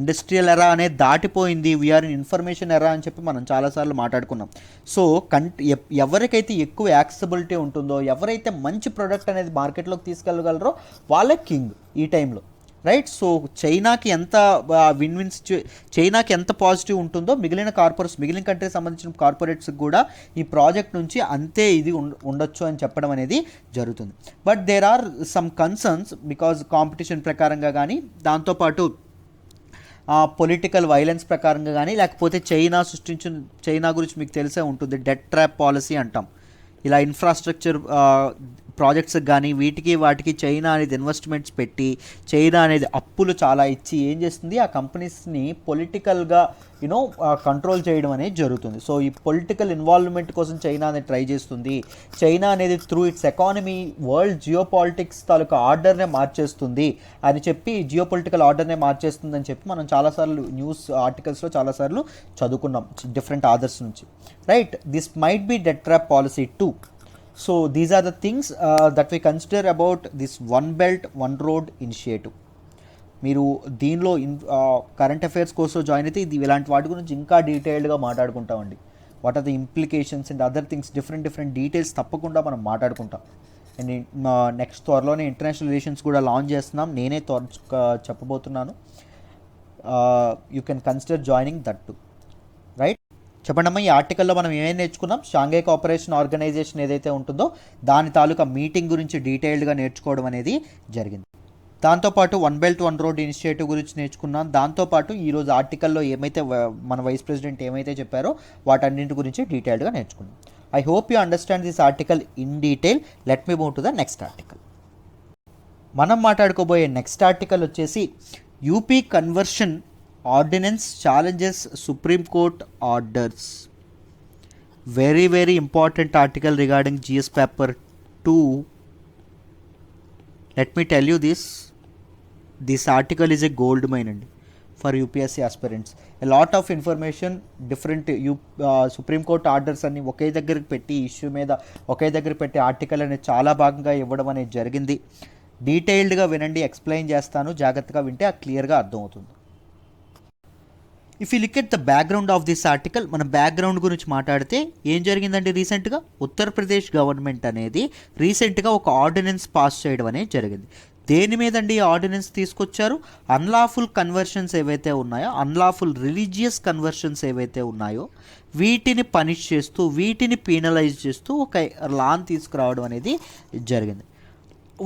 ఇండస్ట్రియల్ ఎరా అనేది దాటిపోయింది, వీఆర్ ఇన్ ఇన్ఫర్మేషన్ ఎరా అని చెప్పి మనం చాలాసార్లు మాట్లాడుకున్నాం. సో ఎవరికైతే ఎక్కువ యాక్సెసిబిలిటీ ఉంటుందో, ఎవరైతే మంచి ప్రోడక్ట్ అనేది మార్కెట్లోకి తీసుకెళ్ళగలరో వాళ్ళే కింగ్ ఈ టైంలో, రైట్. సో చైనాకి ఎంత పాజిటివ్ ఉంటుందో మిగిలిన కంట్రీకి సంబంధించిన కార్పొరేట్స్కి కూడా ఈ ప్రాజెక్ట్ నుంచి అంతే ఇది ఉండొచ్చు అని చెప్పడం అనేది జరుగుతుంది. But there are some concerns because competition ప్రకారంగా కానీ, దాంతోపాటు పొలిటికల్ వైలెన్స్ ప్రకారంగా కానీ, లేకపోతే చైనా గురించి మీకు తెలిసే ఉంటుంది, డెట్ ట్రాప్ పాలసీ అంటాం. ఇలా ఇన్ఫ్రాస్ట్రక్చర్ ప్రాజెక్ట్స్కి కానీ వాటికి చైనా అనేది ఇన్వెస్ట్మెంట్స్ పెట్టి, చైనా అనేది అప్పులు చాలా ఇచ్చి ఏం చేస్తుంది, ఆ కంపెనీస్ని పొలిటికల్గా కంట్రోల్ చేయడం అనేది జరుగుతుంది. సో ఈ పొలిటికల్ ఇన్వాల్వ్మెంట్ కోసం చైనా అనేది ట్రై చేస్తుంది. చైనా అనేది through its economy world geopolitics తాలూకా ఆర్డర్నే మార్చేస్తుంది అని చెప్పి, జియోపొలిటికల్ ఆర్డర్నే మార్చేస్తుంది అని చెప్పి మనం చాలాసార్లు న్యూస్ ఆర్టికల్స్లో చాలాసార్లు చదువుకున్నాం డిఫరెంట్ ఆథర్స్ నుంచి, right. This might be debt trap policy 2. So these are the things that we consider about this one belt one road initiative. మీరు దీనిలో కరెంట్ అఫైర్స్ కోసం జాయిన్ అయితే ఇది ఇలాంటి వాటి గురించి ఇంకా డీటెయిల్డ్గా మాట్లాడుకుంటామండి. What are the implications and other things, different details తప్పకుండా మనం మాట్లాడుకుంటాం. అండ్ నెక్స్ట్ త్వరలోనే ఇంటర్నేషనల్ రిలేషన్స్ కూడా లాంచ్ చేస్తున్నాం, నేనే చెప్పబోతున్నాను. You can consider joining that too. Right, చెప్పండి అమ్మా, ఈ ఆర్టికల్లో మనం ఏమేమి నేర్చుకున్నాం? షాంఘై కోఆపరేషన్ ఆర్గనైజేషన్ ఏదైతే ఉంటుందో దాని తాలూకా మీటింగ్ గురించి డీటెయిల్డ్గా నేర్చుకోవడం అనేది జరిగింది. దాంతోపాటు one belt one road initiative గురించి నేర్చుకున్నాం. దాంతోపాటు ఈరోజు ఆర్టికల్లో ఏమైతే మన వైస్ ప్రెసిడెంట్ ఏమైతే చెప్పారో వాటన్నింటి గురించి డీటెయిల్డ్గా నేర్చుకున్నాం. I hope you understand this article in detail. Let me move to the next article. మనం మాట్లాడుకోబోయే నెక్స్ట్ ఆర్టికల్ వచ్చేసి UP conversion ordinance challenges supreme court orders. Very important article regarding GS paper 2. Let me tell you this article is a gold mine అండి for UPSC aspirants. A lot of information, different supreme court orders అన్ని ఒకే దగ్గరికి పెట్టి, issue మీద ఒకే దగ్గర పెట్టి article అనేది చాలా భాగంగా ఇవ్వడం అనేది జరిగింది. డీటెయిల్డ్గా వినండి, ఎక్స్ప్లెయిన్ చేస్తాను, జాగ్రత్తగా వింటే క్లియర్గా అర్థమవుతుంది. If you look at the background of this article, మన బ్యాక్గ్రౌండ్ గురించి మాట్లాడితే ఏం జరిగిందండి? రీసెంట్గా ఉత్తరప్రదేశ్ గవర్నమెంట్ అనేది రీసెంట్గా ఒక ఆర్డినెన్స్ పాస్ చేయడం అనేది జరిగింది. దేని మీదండి ఈ ఆర్డినెన్స్ తీసుకొచ్చారు? అన్లాఫుల్ కన్వర్షన్స్ ఏవైతే ఉన్నాయో, అన్లాఫుల్ రిలీజియస్ కన్వర్షన్స్ ఏవైతే ఉన్నాయో వీటిని పనిష్ చేస్తూ, వీటిని పీనలైజ్ చేస్తూ ఒక లాని తీసుకురావడం అనేది జరిగింది.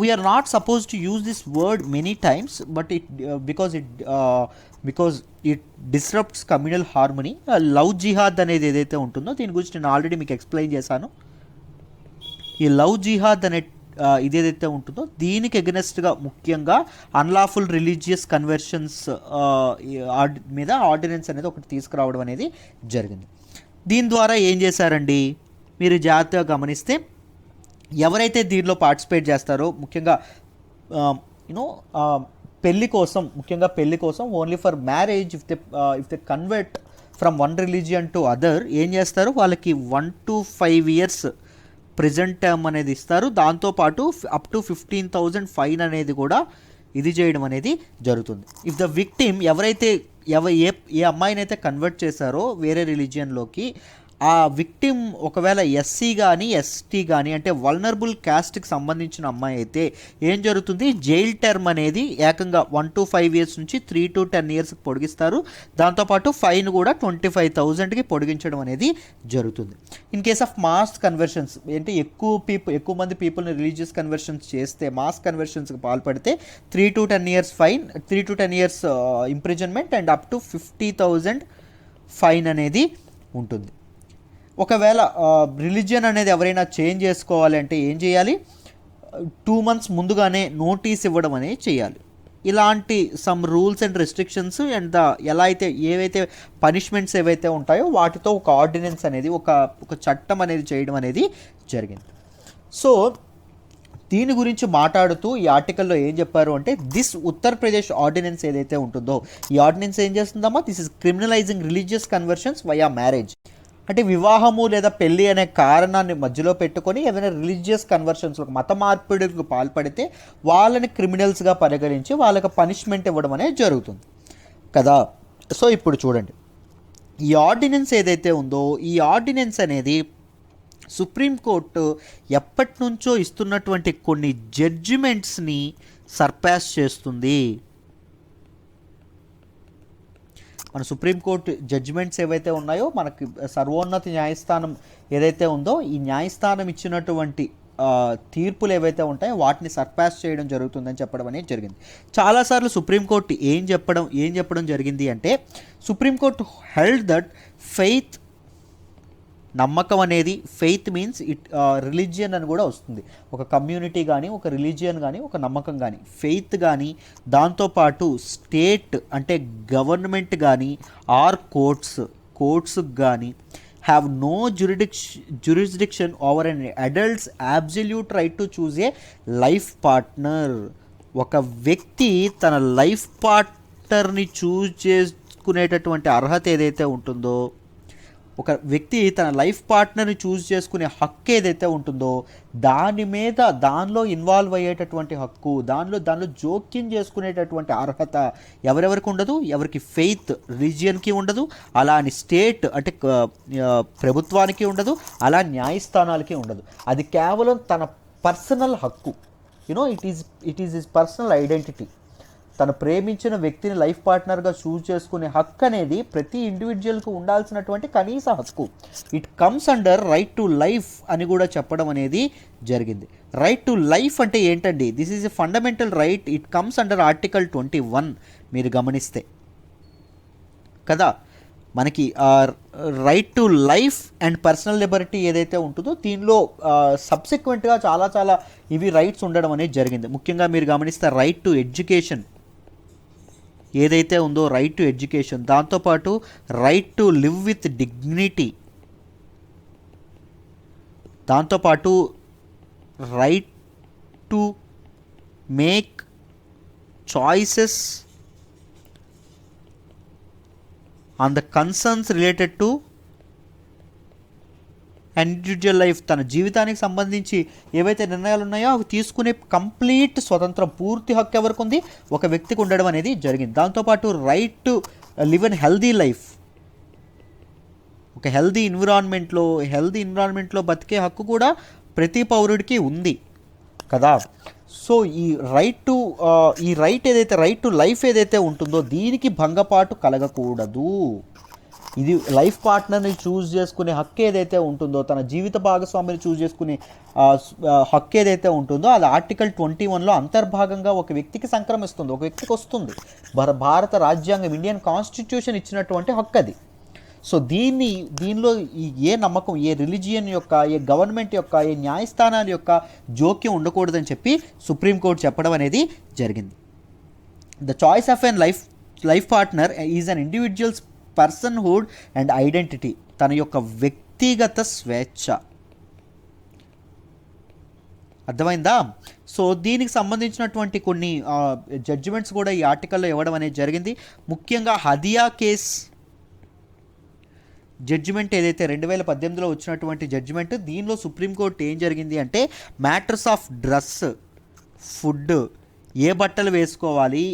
We are not supposed to use this word many times, but because it disrupts communal harmony. Love jihad అనేది ఏదైతే ఉంటుందో దీని గురించి నేను ఆల్రెడీ మీకు ఎక్స్ప్లెయిన్ చేశాను. ఈ లవ్ జిహాద్ అనే ఇదేదైతే ఉంటుందో దీనికి ఎగనెస్ట్గా ముఖ్యంగా అన్లాఫుల్ రిలీజియస్ కన్వర్షన్స్ మీద ఆర్డినెన్స్ అనేది ఒకటి తీసుకురావడం అనేది జరిగింది. దీని ద్వారా ఏం చేశారండి? మీరు జాగ్రత్తగా గమనిస్తే ఎవరైతే దీనిలో పార్టిసిపేట్ చేస్తారో, ముఖ్యంగా పెళ్ళి కోసం only for marriage, if they convert from one religion to other, ఏం చేస్తారు? వాళ్ళకి 1 to 5 years ప్రెజెంట్ టర్మ్ అనేది ఇస్తారు. దాంతోపాటు అప్ టు 15,000 ఫైన్ అనేది కూడా ఇది చేయడం అనేది జరుగుతుంది. ఇఫ్ ద విక్టిమ్ ఎవరైతే ఏ అమ్మాయినైతే కన్వర్ట్ చేశారో వేరే రిలీజియన్లోకి, ఆ విక్టిమ్ ఒకవేళ ఎస్సీ కానీ ఎస్టీ కానీ అంటే వల్నరబుల్ క్యాస్ట్కి సంబంధించిన అమ్మాయి అయితే ఏం జరుగుతుంది? జైల్ టర్మ్ అనేది ఏకంగా 1 to 5 years నుంచి 3 to 10 yearsకి పొడిగిస్తారు. దాంతోపాటు ఫైన్ కూడా 25,000కి పొడిగించడం అనేది జరుగుతుంది. In case of mass conversions, అంటే ఎక్కువ మంది పీపుల్ని రిలీజియస్ కన్వర్షన్స్ చేస్తే, మాస్ కన్వర్షన్స్కి పాల్పడితే 3 to 10 years fine, 3 to 10 years imprisonment and up to 50,000 fine అనేది ఉంటుంది. ఒకవేళ రిలీజియన్ అనేది ఎవరైనా చేంజ్ చేసుకోవాలి అంటే ఏం చేయాలి? 2 months ముందుగానే నోటీస్ ఇవ్వడం అనేది చేయాలి. ఇలాంటి some rules and restrictions and ఏవైతే పనిష్మెంట్స్ ఏవైతే ఉంటాయో వాటితో ఒక ఆర్డినెన్స్ అనేది ఒక చట్టం అనేది చేయడం అనేది జరిగింది. సో దీని గురించి మాట్లాడుతూ ఈ ఆర్టికల్లో ఏం చెప్పారు అంటే, దిస్ ఉత్తరప్రదేశ్ ఆర్డినెన్స్ ఏదైతే ఉంటుందో ఈ ఆర్డినెన్స్ ఏం చేస్తుందమ్మా? This is criminalising religious conversions via marriage. అంటే వివాహము లేదా పెళ్ళి అనే కారణాన్ని మధ్యలో పెట్టుకొని ఏదైనా రిలీజియస్ కన్వర్షన్స్లో మత మార్పిడులకు పాల్పడితే వాళ్ళని క్రిమినల్స్గా పరిగణించి వాళ్ళకి పనిష్మెంట్ ఇవ్వడం అనేది జరుగుతుంది కదా. సో ఇప్పుడు చూడండి, ఈ ఆర్డినెన్స్ ఏదైతే ఉందో ఈ ఆర్డినెన్స్ అనేది సుప్రీంకోర్టు ఎప్పటి నుంచో ఇస్తున్నటువంటి కొన్ని జడ్జిమెంట్స్ని సర్పాస్ చేస్తుంది. మన సుప్రీంకోర్టు జడ్జిమెంట్స్ ఏవైతే ఉన్నాయో, మనకి సర్వోన్నత న్యాయస్థానం ఏదైతే ఉందో ఈ న్యాయస్థానం ఇచ్చినటువంటి తీర్పులు ఏవైతే ఉంటాయో వాటిని సర్పాస్ చేయడం జరుగుతుందని చెప్పడం అనేది జరిగింది. చాలాసార్లు సుప్రీంకోర్టు ఏం చెప్పడం జరిగింది అంటే, సుప్రీంకోర్టు హెల్డ్ దట్ ఫెయిత్, నమ్మకం అనేది, ఫెయిత్ మీన్స్ రిలీజియన్ అని కూడా వస్తుంది. ఒక కమ్యూనిటీ కానీ, ఒక రిలీజియన్ కానీ, ఒక నమ్మకం కానీ, ఫెయిత్ కానీ, దాంతోపాటు స్టేట్ అంటే గవర్నమెంట్ కానీ ఆర్ కోర్ట్స్ కానీ have no jurisdiction over an adult's absolute right to choose a life partner. ఒక వ్యక్తి తన లైఫ్ పార్ట్నర్ని చూజ్ చేసుకునేటటువంటి అర్హత ఏదైతే ఉంటుందో ఒక వ్యక్తి తన లైఫ్ పార్ట్నర్ని చూస్ చేసుకునే హక్కు ఏదైతే ఉంటుందో దానిలో ఇన్వాల్వ్ అయ్యేటటువంటి హక్కు, దానిలో జోక్యం చేసుకునేటటువంటి అర్హత ఎవరెవరికి ఉండదు, ఎవరికి ఫెయిత్ రిలీజియన్కి ఉండదు, అలా అని స్టేట్ అంటే ప్రభుత్వానికి ఉండదు, అలా న్యాయస్థానాలకి ఉండదు. అది కేవలం తన పర్సనల్ హక్కు. It is his personal identity. తను ప్రేమించిన వ్యక్తిని లైఫ్ పార్ట్నర్గా చూజ్ చేసుకునే హక్కు అనేది ప్రతి ఇండివిజువల్కి ఉండాల్సినటువంటి కనీస హక్కు. It comes under right to life అని కూడా చెప్పడం అనేది జరిగింది. రైట్ టు లైఫ్ అంటే ఏంటండి? This is a fundamental right. It comes under article 21 మీరు గమనిస్తే కదా. మనకి right to life and personal Liberty ఏదైతే ఉంటుందో దీనిలో సబ్సిక్వెంట్గా చాలా ఇవి రైట్స్ ఉండడం అనేది జరిగింది. ముఖ్యంగా మీరు గమనిస్తే రైట్ టు ఎడ్యుకేషన్ ఏదైతే ఉందో, రైట్ టు ఎడ్యుకేషన్, దాంతోపాటు right to live with dignity, దాంతోపాటు right to make choices on the concerns related to individual life. తన జీవితానికి సంబంధించి ఏవైతే నిర్ణయాలు ఉన్నాయో అవి తీసుకునే కంప్లీట్ స్వతంత్రం, పూర్తి హక్కు ఎవరికి ఉంది? ఒక వ్యక్తికి ఉండడం అనేది జరిగింది. దాంతోపాటు right to live an healthy life, ఒక హెల్దీ ఎన్విరాన్మెంట్లో బతికే హక్కు కూడా ప్రతి పౌరుడికి ఉంది కదా. సో ఈ రైట్ టు లైఫ్ ఏదైతే ఉంటుందో దీనికి భంగపాటు కలగకూడదు. ఇది లైఫ్ పార్ట్నర్ని చూస్ చేసుకునే హక్కు ఏదైతే ఉంటుందో, తన జీవిత భాగస్వామిని చూస్ చేసుకునే హక్కు ఏదైతే ఉంటుందో అది ఆర్టికల్ 21లో అంతర్భాగంగా ఒక వ్యక్తికి సంక్రమిస్తుంది, ఒక వ్యక్తికి వస్తుంది. భారత రాజ్యాంగం, ఇండియన్ కాన్స్టిట్యూషన్ ఇచ్చినటువంటి హక్కు అది. సో దీనిలో ఏ నమ్మకం, ఏ రిలీజియన్ యొక్క, ఏ గవర్నమెంట్ యొక్క, ఏ న్యాయస్థానాల యొక్క జోక్యం ఉండకూడదని చెప్పి సుప్రీంకోర్టు చెప్పడం అనేది జరిగింది. The choice of an life partner is an individual's personhood and identity, తన యొక్క వ్యక్తిగత స్వేచ్ఛ. అర్థమైందా? సో దీనికి సంబంధించినటువంటి కొన్ని జడ్జిమెంట్స్ కూడా ఈ ఆర్టికల్లో ఇవ్వడం అనేది జరిగింది. ముఖ్యంగా హదియా కేస్ జడ్జిమెంట్ ఏదైతే 2018లో వచ్చినటువంటి జడ్జిమెంట్, దీనిలో సుప్రీంకోర్టు ఏం జరిగింది అంటే మ్యాటర్స్ ఆఫ్ డ్రెస్, ఫుడ్, ఏ బట్టలు వేసుకోవాలి,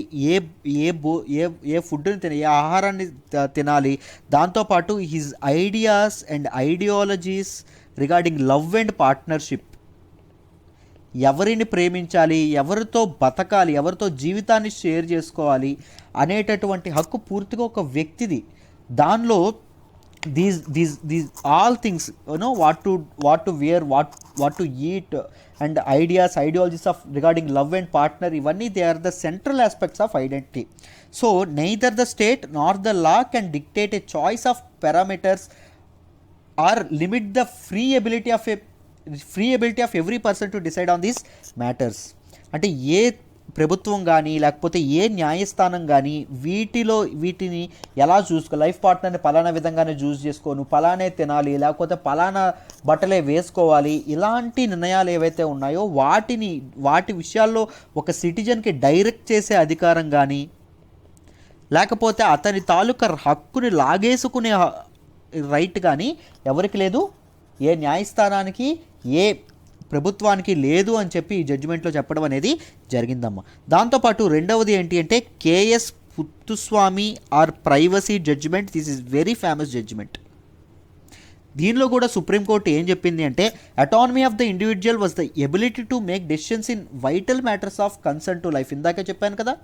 ఏ ఫుడ్ని తినాలి, ఏ ఆహారాన్ని తినాలి, దాంతోపాటు his ideas and ideologies regarding love and partnership, ఎవరిని ప్రేమించాలి, ఎవరితో బతకాలి, ఎవరితో జీవితాన్ని షేర్ చేసుకోవాలి అనేటటువంటి హక్కు పూర్తిగా ఒక వ్యక్తిది. దానిలో these all things, what to wear, what to eat, and ideologies of regarding love and partner, ivanni they are the central aspects of identity. So neither the state nor the law can dictate a choice of parameters or limit the free ability of every person to decide on these matters. అంటే ఏ ప్రభుత్వం కానీ లేకపోతే ఏ న్యాయస్థానం కానీ వీటిని ఎలా life పార్ట్నర్ని పలానా విధంగానే చూస్ చేసుకోను, పలానే తినాలి, లేకపోతే పలానా బట్టలే వేసుకోవాలి, ఇలాంటి నిర్ణయాలు ఏవైతే ఉన్నాయో వాటి విషయాల్లో ఒక సిటిజన్కి డైరెక్ట్ చేసే అధికారం కానీ, లేకపోతే అతని తాలూకా హక్కుని లాగేసుకునే రైట్ కానీ ఎవరికి లేదు, ఏ న్యాయస్థానానికి, ఏ ప్రభుత్వానికి లేదు అని చెప్పి ఈ జడ్జిమెంట్లో చెప్పడం అనేది జరిగిందమ్మా. దాంతోపాటు రెండవది ఏంటి అంటే KS Puttaswamy or privacy judgment. This is very famous judgment. దీనిలో కూడా సుప్రీంకోర్టు ఏం చెప్పింది అంటే autonomy of the individual was the ability to make decisions in vital matters of concern to life. ఇందాకే చెప్పాను కదా,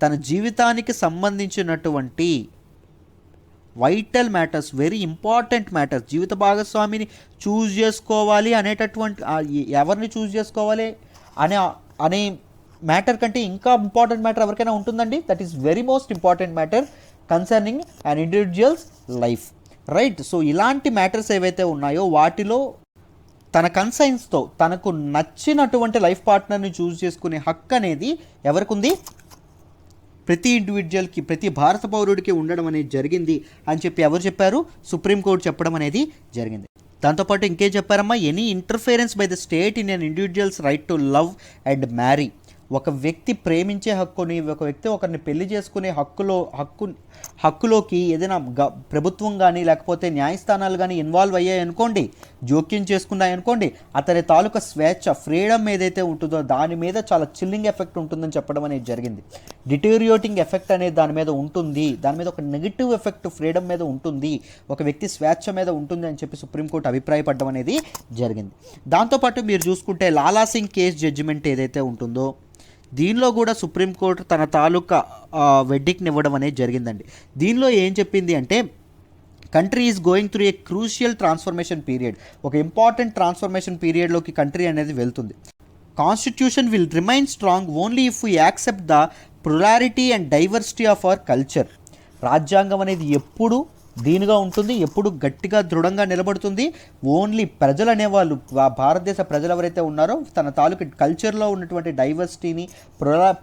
తన జీవితానికి సంబంధించినటువంటి vital matters, very important matters, జీవిత భాగస్వామిని చూజ్ చేసుకోవాలి అనేటటువంటి, ఎవరిని చూజ్ చేసుకోవాలి అనే మ్యాటర్ కంటే ఇంకా ఇంపార్టెంట్ మ్యాటర్ ఎవరికైనా ఉంటుందండి? That is very most important matter concerning an individuals life, right? So ఇలాంటి మ్యాటర్స్ ఏవైతే ఉన్నాయో వాటిలో తన కన్సైన్స్తో తనకు నచ్చినటువంటి లైఫ్ పార్ట్నర్ని చూజ్ చేసుకునే హక్కు అనేది ఎవరికి ఉంది? ప్రతి ఇండివిజువల్కి, ప్రతి భారత పౌరుడికి ఉండడం అనేది జరిగింది అని చెప్పి ఎవరు చెప్పారు? సుప్రీంకోర్టు చెప్పడం అనేది జరిగింది. దాంతోపాటు ఇంకేం చెప్పారమ్మా? Any interference by the state in an individuals right to love and marry ఒక వ్యక్తి ప్రేమించే హక్కుని, ఒక వ్యక్తి ఒకరిని పెళ్లి చేసుకునే హక్కులోకి ఏదైనా ప్రభుత్వం కానీ లేకపోతే న్యాయస్థానాలు కానీ ఇన్వాల్వ్ అయ్యాయి అనుకోండి, జోక్యం చేసుకున్నాయి అనుకోండి, అతని తాలూకా స్వేచ్ఛ, ఫ్రీడమ్ ఏదైతే ఉంటుందో దాని మీద చాలా చిల్లింగ్ ఎఫెక్ట్ ఉంటుందని చెప్పడం అనేది జరిగింది. డిటోరియేటింగ్ ఎఫెక్ట్ అనేది దాని మీద ఉంటుంది, దాని మీద ఒక నెగిటివ్ ఎఫెక్ట్ ఫ్రీడమ్ మీద ఉంటుంది, ఒక వ్యక్తి స్వేచ్ఛ మీద ఉంటుంది అని చెప్పి సుప్రీంకోర్టు అభిప్రాయపడడం అనేది జరిగింది. దాంతోపాటు మీరు చూసుకుంటే లాలా సింగ్ కేస్ జడ్జిమెంట్ ఏదైతే ఉంటుందో దీనిలో కూడా సుప్రీంకోర్టు తన తాలూకా వెడ్డిక్ని ఇవ్వడం అనేది జరిగిందండి. దీనిలో ఏం చెప్పింది అంటే country is going through a crucial transformation period, ఒక ఇంపార్టెంట్ ట్రాన్స్ఫర్మేషన్ పీరియడ్లోకి కంట్రీ అనేది వెళ్తుంది. Constitution will remain strong only if we accept the plurality and diversity of our culture. రాజ్యాంగం అనేది ఎప్పుడు దీనిగా ఉంటుంది, ఎప్పుడు గట్టిగా దృఢంగా నిలబడుతుంది. ఓన్లీ ప్రజలు అనేవాళ్ళు, భారతదేశ ప్రజలు ఎవరైతే ఉన్నారో తన తాలూకు కల్చర్లో ఉన్నటువంటి డైవర్సిటీని,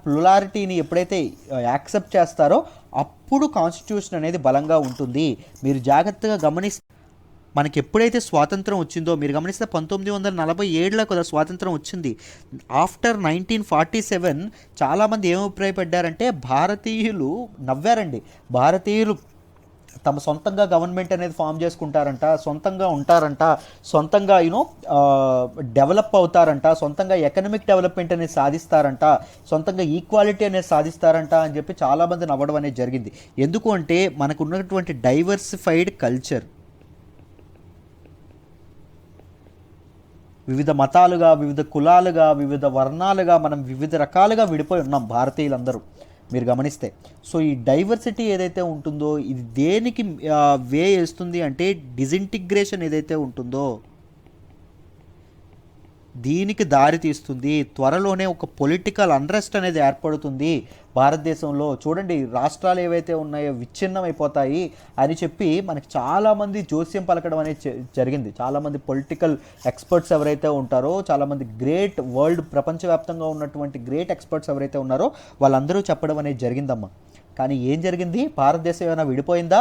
ప్లూరారిటీని ఎప్పుడైతే యాక్సెప్ట్ చేస్తారో అప్పుడు కాన్స్టిట్యూషన్ అనేది బలంగా ఉంటుంది. మీరు జాగ్రత్తగా మనకి ఎప్పుడైతే స్వాతంత్రం వచ్చిందో మీరు గమనిస్తే 1947లో కదా స్వాతంత్రం వచ్చింది. ఆఫ్టర్ 1947 చాలామంది ఏం అభిప్రాయపడ్డారంటే భారతీయులు నవ్వారండి. భారతీయులు తమ సొంతంగా గవర్నమెంట్ అనేది ఫామ్ చేసుకుంటారంట, సొంతంగా ఉంటారంట, సొంతంగా డెవలప్ అవుతారంట, సొంతంగా ఎకనామిక్ డెవలప్మెంట్ అనేది సాధిస్తారంట, సొంతంగా ఈక్వాలిటీ అనేది సాధిస్తారంట అని చెప్పి చాలామంది నవ్వడం అనేది జరిగింది. ఎందుకు అంటే మనకు ఉన్నటువంటి డైవర్సిఫైడ్ కల్చర్, వివిధ మతాలుగా, వివిధ కులాలుగా, వివిధ వర్ణాలుగా మనం వివిధ రకాలుగా విడిపోయి ఉన్నాం భారతీయులందరూ మీరు గమనిస్తే. సో ఈ డైవర్సిటీ ఏదైతే ఉంటుందో ఇది దేనికి వే వేస్తుంది అంటే డిజింటిగ్రేషన్ ఏదైతే ఉంటుందో దీనికి దారి తీస్తుంది. త్వరలోనే ఒక పొలిటికల్ అన్రెస్ట్ అనేది ఏర్పడుతుంది భారతదేశంలో. చూడండి రాష్ట్రాలు ఏవైతే ఉన్నాయో విచ్ఛిన్నం అయిపోతాయి అని చెప్పి మనకి చాలామంది జోస్యం పలకడం అనేది జరిగింది. చాలామంది పొలిటికల్ ఎక్స్పర్ట్స్ ఎవరైతే ఉంటారో, చాలామంది గ్రేట్ వరల్డ్ ప్రపంచవ్యాప్తంగా ఉన్నటువంటి గ్రేట్ ఎక్స్పర్ట్స్ ఎవరైతే ఉన్నారో వాళ్ళందరూ చెప్పడం అనేది జరిగిందమ్మా. కానీ ఏం జరిగింది? భారతదేశం ఏమైనా విడిపోయిందా?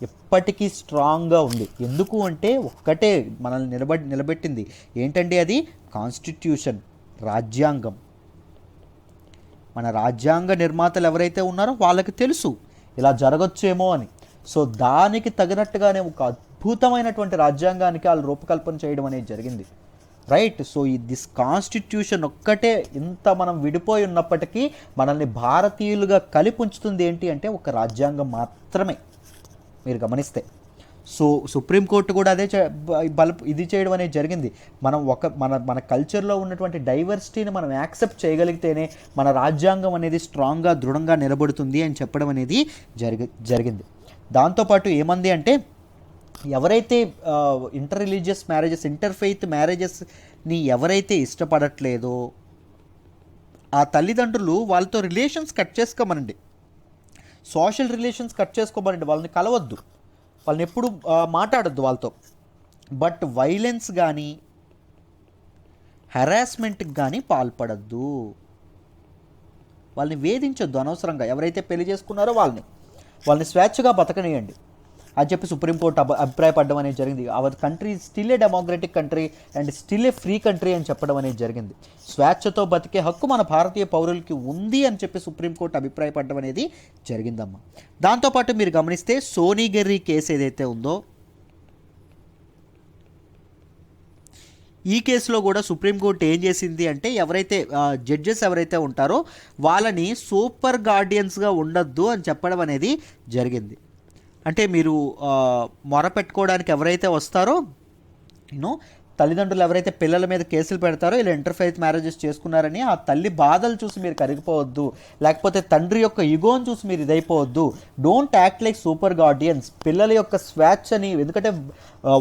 ఎప్పటికీ స్ట్రాంగ్గా ఉంది. ఎందుకు అంటే ఒక్కటే మనల్ని నిలబెట్టింది ఏంటండి? అది కాన్స్టిట్యూషన్, రాజ్యాంగం. మన రాజ్యాంగ నిర్మాతలు ఎవరైతే ఉన్నారో వాళ్ళకి తెలుసు ఇలా జరగచ్చేమో అని. సో దానికి తగినట్టుగానే ఒక అద్భుతమైనటువంటి రాజ్యాంగానికి వాళ్ళు రూపకల్పన చేయడం అనేది జరిగింది, రైట్? సో దిస్ కాన్స్టిట్యూషన్ ఒక్కటే ఇంత మనం విడిపోయి ఉన్నప్పటికీ మనల్ని భారతీయులుగా కలిపి ఉంచుతుంది ఏంటి అంటే ఒక రాజ్యాంగం మాత్రమే మీరు గమనిస్తే. సో సుప్రీంకోర్టు కూడా అదే ఇది చేయడం అనేది జరిగింది. మనం మన కల్చర్లో ఉన్నటువంటి డైవర్సిటీని మనం యాక్సెప్ట్ చేయగలిగితేనే మన రాజ్యాంగం అనేది స్ట్రాంగ్గా దృఢంగా నిలబడుతుంది అని చెప్పడం అనేది జరిగింది. దాంతోపాటు ఏమంది అంటే ఎవరైతే ఇంటర్ రిలీజియస్ మ్యారేజెస్, ఇంటర్ఫెయిత్ మ్యారేజెస్ని ఎవరైతే ఇష్టపడట్లేదో ఆ తల్లిదండ్రులు వాళ్ళతో రిలేషన్స్ కట్ చేసుకోమనండి, సోషల్ రిలేషన్స్ కట్ చేసుకోమనండి, వాళ్ళని కలవద్దు, వాళ్ళని ఎప్పుడు మాట్లాడొద్దు వాళ్ళతో. బట్ వైలెన్స్ కానీ హెరాస్మెంట్కి కానీ పాల్పడద్దు, వాళ్ళని వేధించొద్దు అనవసరంగా. ఎవరైతే పెళ్లి చేసుకున్నారో వాళ్ళని స్వేచ్ఛగా బతకనియండి అని చెప్పి సుప్రీంకోర్టు అభిప్రాయపడడం అనేది జరిగింది. Our country still A democratic country and still A free country అని చెప్పడం అనేది జరిగింది. స్వేచ్ఛతో బతికే హక్కు మన భారతీయ పౌరులకి ఉంది అని చెప్పి సుప్రీంకోర్టు అభిప్రాయపడడం అనేది జరిగిందమ్మా. దాంతోపాటు మీరు గమనిస్తే సోనిగెర్రీ కేసు ఏదైతే ఉందో ఈ కేసులో కూడా సుప్రీంకోర్టు ఏం చేసింది అంటే ఎవరైతే జడ్జెస్ ఎవరైతే ఉంటారో వాళ్ళని సూపర్ గార్డియన్స్గా ఉండొద్దు అని చెప్పడం అనేది జరిగింది. అంటే మీరు మొరపెట్టుకోవడానికి ఎవరైతే వస్తారో తల్లిదండ్రులు ఎవరైతే పిల్లల మీద కేసులు పెడతారో ఇలా ఇంటర్ఫెయిత్ మ్యారేజెస్ చేసుకున్నారని ఆ తల్లి బాధలు చూసి మీరు కరిగిపోవద్దు, లేకపోతే తండ్రి యొక్క ఇగోని చూసి మీరు ఇదైపోవద్దు. Don't act like super guardians. పిల్లల యొక్క స్వేచ్ఛని, ఎందుకంటే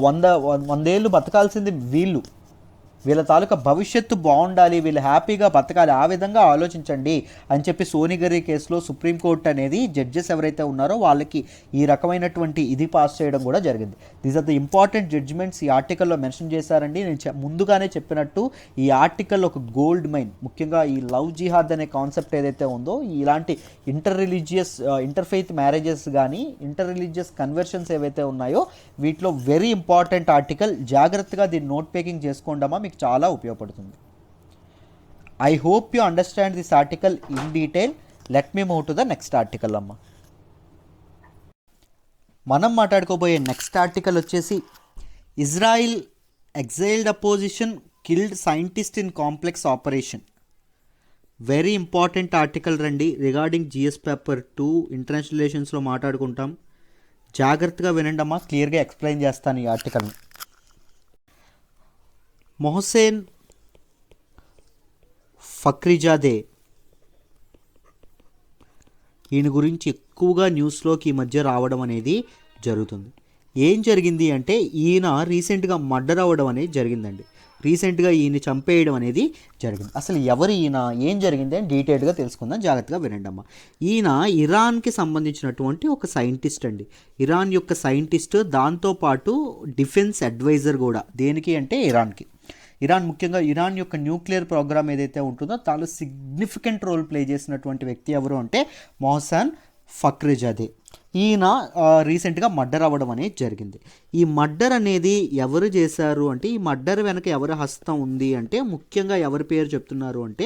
100 ఏళ్ళు బతకాల్సింది వీళ్ళ తాలూకా భవిష్యత్తు బాగుండాలి, వీళ్ళు హ్యాపీగా బతకాలి, ఆ విధంగా ఆలోచించండి అని చెప్పి సోనిగెర్రీ కేసులో సుప్రీంకోర్టు అనేది జడ్జెస్ ఎవరైతే ఉన్నారో వాళ్ళకి ఈ రకమైనటువంటి ఇది పాస్ చేయడం కూడా జరిగింది. These are the important judgements ఈ ఆర్టికల్లో మెన్షన్ చేశారండి. నేను ముందుగానే చెప్పినట్టు ఈ ఆర్టికల్ ఒక గోల్డ్ మైన్. ముఖ్యంగా ఈ లవ్ జిహాద్ అనే కాన్సెప్ట్ ఏదైతే ఉందో, ఇలాంటి ఇంటర్ఫెయిత్ మ్యారేజెస్ కానీ ఇంటర్ రిలీజియస్ కన్వర్షన్స్ ఏవైతే ఉన్నాయో వీటిలో వెరీ ఇంపార్టెంట్ ఆర్టికల్. జాగ్రత్తగా దీన్ని నోట్ టేకింగ్ చేసుకోండమా, మీకు చాలా ఉపయోగపడుతుంది. I hope you understand this article in detail. Let me move to the next article అమ్మ. మనం మాట్లాడుకోబోయే నెక్స్ట్ ఆర్టికల్ వచ్చేసి Israel exiled opposition killed scientist in complex operation. Very important article రండి. రిగార్డింగ్ జిఎస్ పేపర్ 2 ఇంటర్నేషనల్ రిలేషన్స్లో మాట్లాడుకుంటాం. జాగ్రత్తగా వినండి అమ్మా, క్లియర్గా ఎక్స్ప్లెయిన్ చేస్తాను ఈ ఆర్టికల్ని. మొహసేన్ ఫక్రీజాదే, ఈయన గురించి ఎక్కువగా న్యూస్లోకి ఈ మధ్య రావడం అనేది జరుగుతుంది. ఏం జరిగింది అంటే ఈయన రీసెంట్గా మర్డర్ అవ్వడం అనేది జరిగిందండి. రీసెంట్గా ఈయన చంపేయడం అనేది జరిగింది. అసలు ఎవరు ఈయన, ఏం జరిగింది అని డీటెయిల్గా తెలుసుకుందాం. జాగ్రత్తగా వినండి అమ్మ. ఈయన ఇరాన్కి సంబంధించినటువంటి ఒక సైంటిస్ట్ అండి. ఇరాన్ యొక్క సైంటిస్ట్, దాంతోపాటు డిఫెన్స్ అడ్వైజర్ కూడా. దేనికి అంటే ఇరాన్కి. ముఖ్యంగా ఇరాన్ యొక్క న్యూక్లియర్ ప్రోగ్రామ్ ఏదైతే ఉంటుందో దానిలో సిగ్నిఫికెంట్ రోల్ ప్లే చేసినటువంటి వ్యక్తి ఎవరు అంటే మొహసేన్ ఫక్రీజాదే. ఈయన రీసెంట్గా మర్డర్ అవ్వడం అనేది జరిగింది. ఈ మర్డర్ అనేది ఎవరు చేశారు అంటే, ఈ మర్డర్ వెనక ఎవరి హస్తం ఉంది అంటే, ముఖ్యంగా ఎవరి పేరు చెప్తున్నారు అంటే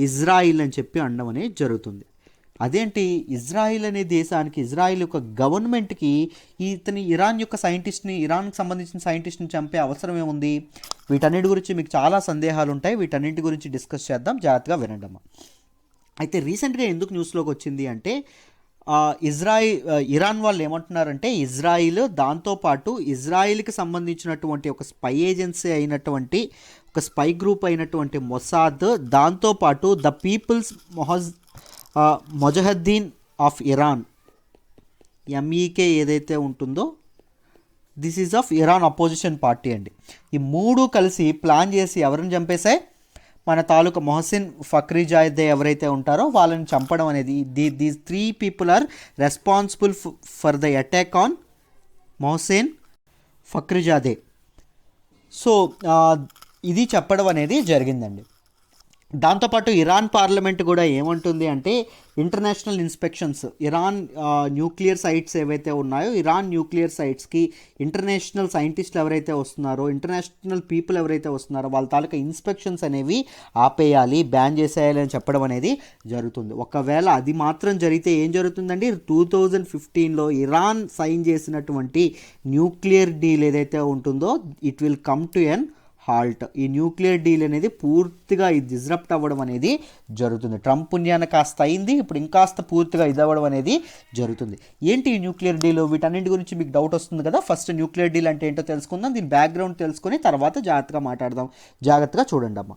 ఇజ్రాయిల్ అని చెప్పి అనడం అనేది జరుగుతుంది. అదేంటి, ఇజ్రాయిల్ అనే దేశానికి, ఇజ్రాయిల్ యొక్క గవర్నమెంట్కి ఇరాన్ యొక్క సైంటిస్ట్ని, ఇరాన్కి సంబంధించిన సైంటిస్ట్ని చంపే అవసరం ఏముంది? వీటన్నిటి గురించి మీకు చాలా సందేహాలు ఉంటాయి. వీటన్నిటి గురించి డిస్కస్ చేద్దాం. జాగ్రత్తగా వినండమ్మ. అయితే రీసెంట్గా ఎందుకు న్యూస్లోకి వచ్చింది అంటే, ఇరాన్ వాళ్ళు ఏమంటున్నారంటే, ఇజ్రాయిల్ దాంతోపాటు ఇజ్రాయిల్కి సంబంధించినటువంటి ఒక స్పై ఏజెన్సీ అయినటువంటి, ఒక స్పై గ్రూప్ అయినటువంటి మొసాద్, దాంతోపాటు the people's Mujahedin of Iran, MEK ఏదైతే ఉంటుందో, this is of Iran opposition party అండి. ఈ మూడు కలిసి ప్లాన్ చేసి ఎవరిని చంపేశాయి? మన తాలూకా మొహసిన్ ఫక్రీజాదే ఎవరైతే ఉంటారో వాళ్ళని చంపడం అనేది. These 3 people are responsible for the attack on Mohsen Fakhrizadeh. So ఇది చెప్పడం అనేది జరిగిందండి. దాంతోపాటు ఇరాన్ పార్లమెంట్ కూడా ఏమంటుంది అంటే, international inspections, Iran nuclear sites ఏవైతే ఉన్నాయో, ఇరాన్ న్యూక్లియర్ సైట్స్కి ఇంటర్నేషనల్ సైంటిస్టులు ఎవరైతే వస్తున్నారో, ఇంటర్నేషనల్ పీపుల్ ఎవరైతే వస్తున్నారో వాళ్ళ తాలూకా ఇన్స్పెక్షన్స్ అనేవి ఆపేయాలి, బ్యాన్ చేసేయాలి అని చెప్పడం అనేది జరుగుతుంది. ఒకవేళ అది మాత్రం జరిగితే ఏం జరుగుతుందండి, 2015లో ఇరాన్ సైన్ చేసినటువంటి న్యూక్లియర్ డీల్ ఏదైతే ఉంటుందో, it will come to an halt. ఈ న్యూక్లియర్ డీల్ అనేది పూర్తిగా డిస్రప్ట్ అవ్వడం అనేది జరుగుతుంది. ట్రంప్ పుణ్యాన కాస్త అయింది, ఇప్పుడు ఇంకాస్త పూర్తిగా ఇది అవ్వడం అనేది జరుగుతుంది. ఏంటి ఈ న్యూక్లియర్ డీల్? వీటన్నింటి గురించి మీకు డౌట్ వస్తుంది కదా. ఫస్ట్ న్యూక్లియర్ డీల్ అంటే ఏంటో తెలుసుకుందాం, దీని బ్యాక్గ్రౌండ్ తెలుసుకొని తర్వాత జాగ్రత్తగా మాట్లాడదాం. జాగ్రత్తగా చూడండి అమ్మ.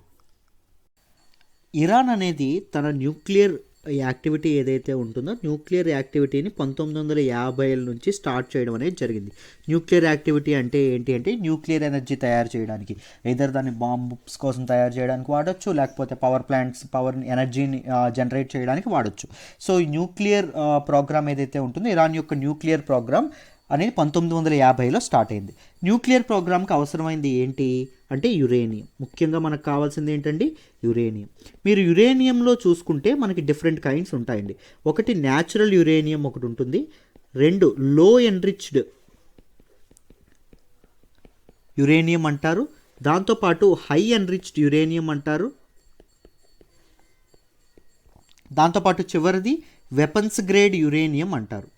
ఇరాన్ అనేది తన న్యూక్లియర్ యాక్టివిటీ ఏదైతే ఉంటుందో, న్యూక్లియర్ యాక్టివిటీని 1950ల నుంచి స్టార్ట్ చేయడం అనేది జరిగింది. న్యూక్లియర్ యాక్టివిటీ అంటే ఏంటి అంటే, న్యూక్లియర్ ఎనర్జీ తయారు చేయడానికి, ఎయిదర్ దాన్ని బాంబ్స్ కోసం తయారు చేయడానికి వాడచ్చు, లేకపోతే పవర్ ప్లాంట్స్, పవర్ ఎనర్జీని జనరేట్ చేయడానికి వాడచ్చు. సో ఈ న్యూక్లియర్ ప్రోగ్రామ్ ఏదైతే ఉంటుందో, ఇరాన్ యొక్క న్యూక్లియర్ ప్రోగ్రామ్ అనేది 1950లో స్టార్ట్ అయింది. న్యూక్లియర్ ప్రోగ్రామ్కి అవసరమైంది ఏంటి అంటే యురేనియం. ముఖ్యంగా మనకు కావాల్సింది ఏంటండి, యురేనియం. మీరు యురేనియంలో చూసుకుంటే మనకి డిఫరెంట్ కైండ్స్ ఉంటాయండి. ఒకటి న్యాచురల్ యురేనియం ఒకటి ఉంటుంది, 2 లో ఎన్రిచ్డ్ యురేనియం అంటారు, దాంతోపాటు హై ఎన్రిచ్డ్ యురేనియం అంటారు, దాంతోపాటు చివరిది వెపన్స్ గ్రేడ్ యురేనియం అంటారు.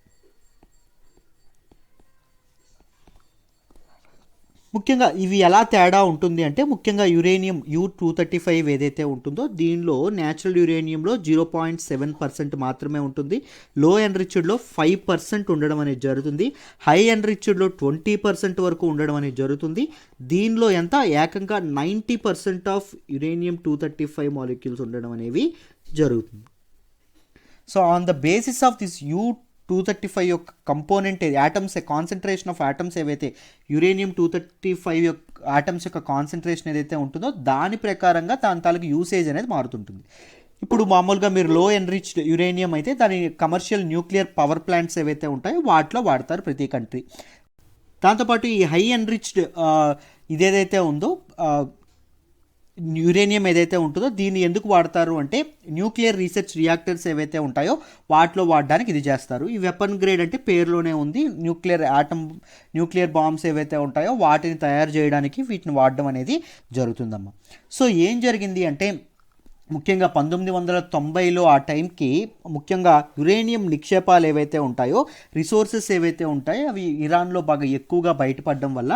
ముఖ్యంగా ఇవి ఎలా తేడా ఉంటుంది అంటే, ముఖ్యంగా యురేనియం U-235 ఏదైతే ఉంటుందో, దీనిలో న్యాచురల్ యురేనియంలో 0.7% మాత్రమే ఉంటుంది. లో ఎన్రిచ్డ్లో 5% ఉండడం అనేది జరుగుతుంది. హై ఎన్రిచ్డ్లో 20% వరకు ఉండడం అనేది జరుగుతుంది. దీనిలో ఎంత ఏకంగా 90% ఆఫ్ యురేనియం 235 మాలిక్యూల్స్ ఉండడం అనేవి జరుగుతుంది. So on the basis of this U-235 యొక్క component atoms, concentration of atoms ఏవైతే యురేనియం 235 యొక్క యాటమ్స్ యొక్క కాన్సన్ట్రేషన్ ఏదైతే ఉంటుందో, దాని ప్రకారంగా దాని తాలూకు యూసేజ్ అనేది మారుతుంటుంది. ఇప్పుడు మామూలుగా మీరు లో ఎన్రిచ్డ్ యురేనియం అయితే దాని కమర్షియల్ న్యూక్లియర్ పవర్ ప్లాంట్స్ ఏవైతే ఉంటాయో వాటిలో వాడతారు ప్రతి కంట్రీ. దాంతోపాటు ఈ హై ఎన్రిచ్డ్ ఇదేదైతే ఉందో యురేనియం ఏదైతే ఉంటుందో, దీన్ని ఎందుకు వాడతారు అంటే, న్యూక్లియర్ రీసెర్చ్ రియాక్టర్స్ ఏవైతే ఉంటాయో వాటిలో వాడడానికి ఇది చేస్తారు. ఈ వెపన్ గ్రేడ్ అంటే పేరులోనే ఉంది, న్యూక్లియర్ బాంబ్స్ ఏవైతే ఉంటాయో వాటిని తయారు చేయడానికి వీటిని వాడడం అనేది జరుగుతుందమ్మా. సో ఏం జరిగింది అంటే, ముఖ్యంగా 1990లో ఆ టైంకి ముఖ్యంగా యురేనియం నిక్షేపాలు ఏవైతే ఉంటాయో, రిసోర్సెస్ ఏవైతే ఉంటాయో అవి ఇరాన్లో బాగా ఎక్కువగా బయటపడడం వల్ల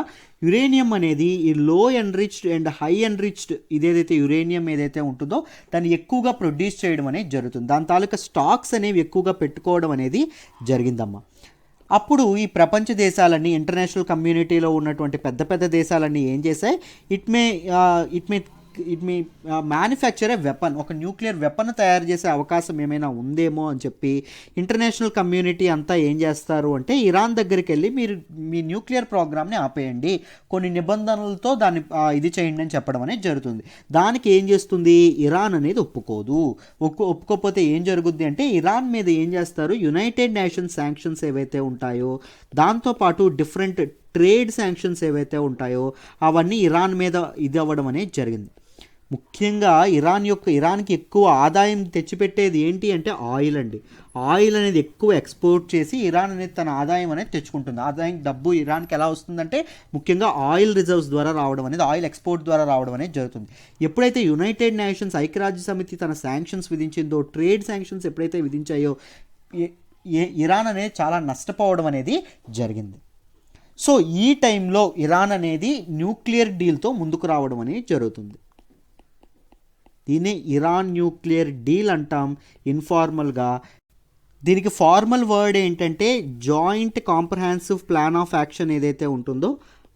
యురేనియం అనేది ఈ low enriched and high enriched ఇదేదైతే యురేనియం ఏదైతే ఉంటుందో దాన్ని ఎక్కువగా ప్రొడ్యూస్ చేయడం అనేది జరుగుతుంది. దాని తాలూకా స్టాక్స్ అనేవి ఎక్కువగా పెట్టుకోవడం అనేది జరిగిందమ్మా. అప్పుడు ఈ ప్రపంచ దేశాలన్నీ, ఇంటర్నేషనల్ కమ్యూనిటీలో ఉన్నటువంటి పెద్ద పెద్ద దేశాలన్నీ ఏం చేశాయి, it may manufacture a weapon, ఒక న్యూక్లియర్ వెపన్ తయారు చేసే అవకాశం ఏమైనా ఉందేమో అని చెప్పి ఇంటర్నేషనల్ కమ్యూనిటీ అంతా ఏం చేస్తారు అంటే, ఇరాన్ దగ్గరికి వెళ్ళి మీరు మీ న్యూక్లియర్ ప్రోగ్రామ్ని ఆపేయండి, కొన్ని నిబంధనలతో దాన్ని ఇది చేయండి అని చెప్పడం అనేది జరుగుతుంది. దానికి ఏం చేస్తుంది, ఇరాన్ అనేది ఒప్పుకోదు. ఒప్పుకోకపోతే ఏం జరుగుద్ది అంటే, ఇరాన్ మీద ఏం చేస్తారు, యునైటెడ్ నేషన్స్ శాంక్షన్స్ ఏవైతే ఉంటాయో, దాంతోపాటు డిఫరెంట్ ట్రేడ్ శాంక్షన్స్ ఏవైతే ఉంటాయో అవన్నీ ఇరాన్ మీద ఇది అవ్వడం అనేది జరిగింది. ముఖ్యంగా ఇరాన్కి ఎక్కువ ఆదాయం తెచ్చిపెట్టేది ఏంటి అంటే ఆయిల్ అండి. ఆయిల్ అనేది ఎక్కువ ఎక్స్పోర్ట్ చేసి ఇరాన్ అనేది తన ఆదాయం అనేది తెచ్చుకుంటుంది. ఆదాయం డబ్బు ఇరాన్కి ఎలా వస్తుందంటే ముఖ్యంగా ఆయిల్ రిజర్వ్స్ ద్వారా రావడం అనేది, ఆయిల్ ఎక్స్పోర్ట్ ద్వారా రావడం అనేది జరుగుతుంది. ఎప్పుడైతే యునైటెడ్ నేషన్స్ ఐక్యరాజ్య సమితి తన శాంక్షన్స్ విధించిందో, ట్రేడ్ శాంక్షన్స్ ఎప్పుడైతే విధించాయో ఇరాన్ అనేది చాలా నష్టపోవడం అనేది జరిగింది. సో ఈ టైంలో ఇరాన్ అనేది న్యూక్లియర్ డీల్తో ముందుకు రావడం అనేది జరుగుతుంది. దీన్ని ఇరాన్ న్యూక్లియర్ డీల్ అంటాం ఇన్ఫార్మల్గా. దీనికి ఫార్మల్ వర్డ్ ఏంటంటే joint comprehensive plan of action ఏదైతే ఉంటుందో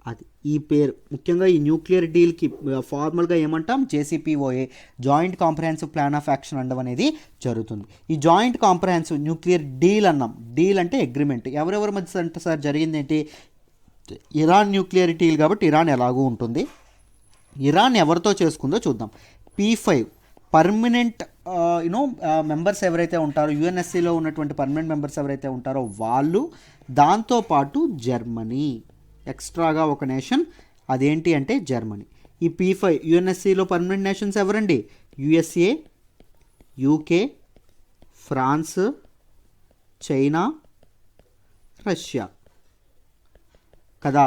అది, ఈ పేరు. ముఖ్యంగా ఈ న్యూక్లియర్ డీల్కి ఫార్మల్గా ఏమంటాం, JCPOA, joint comprehensive plan of action అనడం అనేది జరుగుతుంది. ఈ జాయింట్ కాంప్రహెన్సివ్ న్యూక్లియర్ డీల్ అన్నాం. డీల్ అంటే అగ్రిమెంట్. ఎవరెవరి మధ్య అంటే సార్ జరిగింది ఏంటి, ఇరాన్ న్యూక్లియర్ డీల్ కాబట్టి ఇరాన్ ఎలాగూ ఉంటుంది. ఇరాన్ ఎవరితో చేసుకుందో చూద్దాం. P5 పర్మనెంట్ మెంబర్స్ ఎవరైతే ఉంటారో, UNSCలో ఉన్నటువంటి పర్మనెంట్ మెంబర్స్ ఎవరైతే ఉంటారో వాళ్ళు, దాంతోపాటు జర్మనీ, ఎక్స్ట్రాగా ఒక నేషన్, అదేంటి అంటే జర్మనీ. ఈ P5 UNSCలో పర్మనెంట్ నేషన్స్ ఎవరండి, USA, UK, France, China, Russia కదా.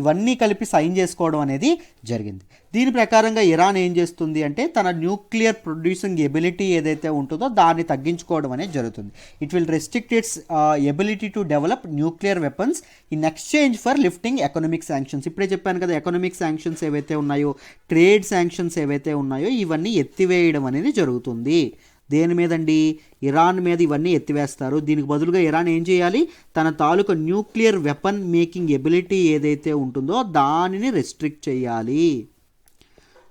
ఇవన్నీ కలిపి సైన్ చేసుకోవడం అనేది జరిగింది. దీని ప్రకారంగా ఇరాన్ ఏం చేస్తుంది అంటే తన న్యూక్లియర్ ప్రొడ్యూసింగ్ ఎబిలిటీ ఏదైతే ఉంటుందో దాన్ని తగ్గించుకోవడం అనేది జరుగుతుంది. It will restrict it's ability to develop nuclear weapons in exchange for lifting economic sanctions. ఇప్పుడే చెప్పాను కదా, ఎకనామిక్ శాంక్షన్స్ ఏవైతే ఉన్నాయో, ట్రేడ్ శాంక్షన్స్ ఏవైతే ఉన్నాయో ఇవన్నీ ఎత్తివేయడం అనేది జరుగుతుంది. దేని మీదండి, ఇరాన్ మీద ఇవన్నీ ఎత్తివేస్తారు. దీనికి బదులుగా ఇరాన్ ఏం చేయాలి, తన తాలూకా న్యూక్లియర్ వెపన్ మేకింగ్ ఎబిలిటీ ఏదైతే ఉంటుందో దానిని రెస్ట్రిక్ట్ చేయాలి.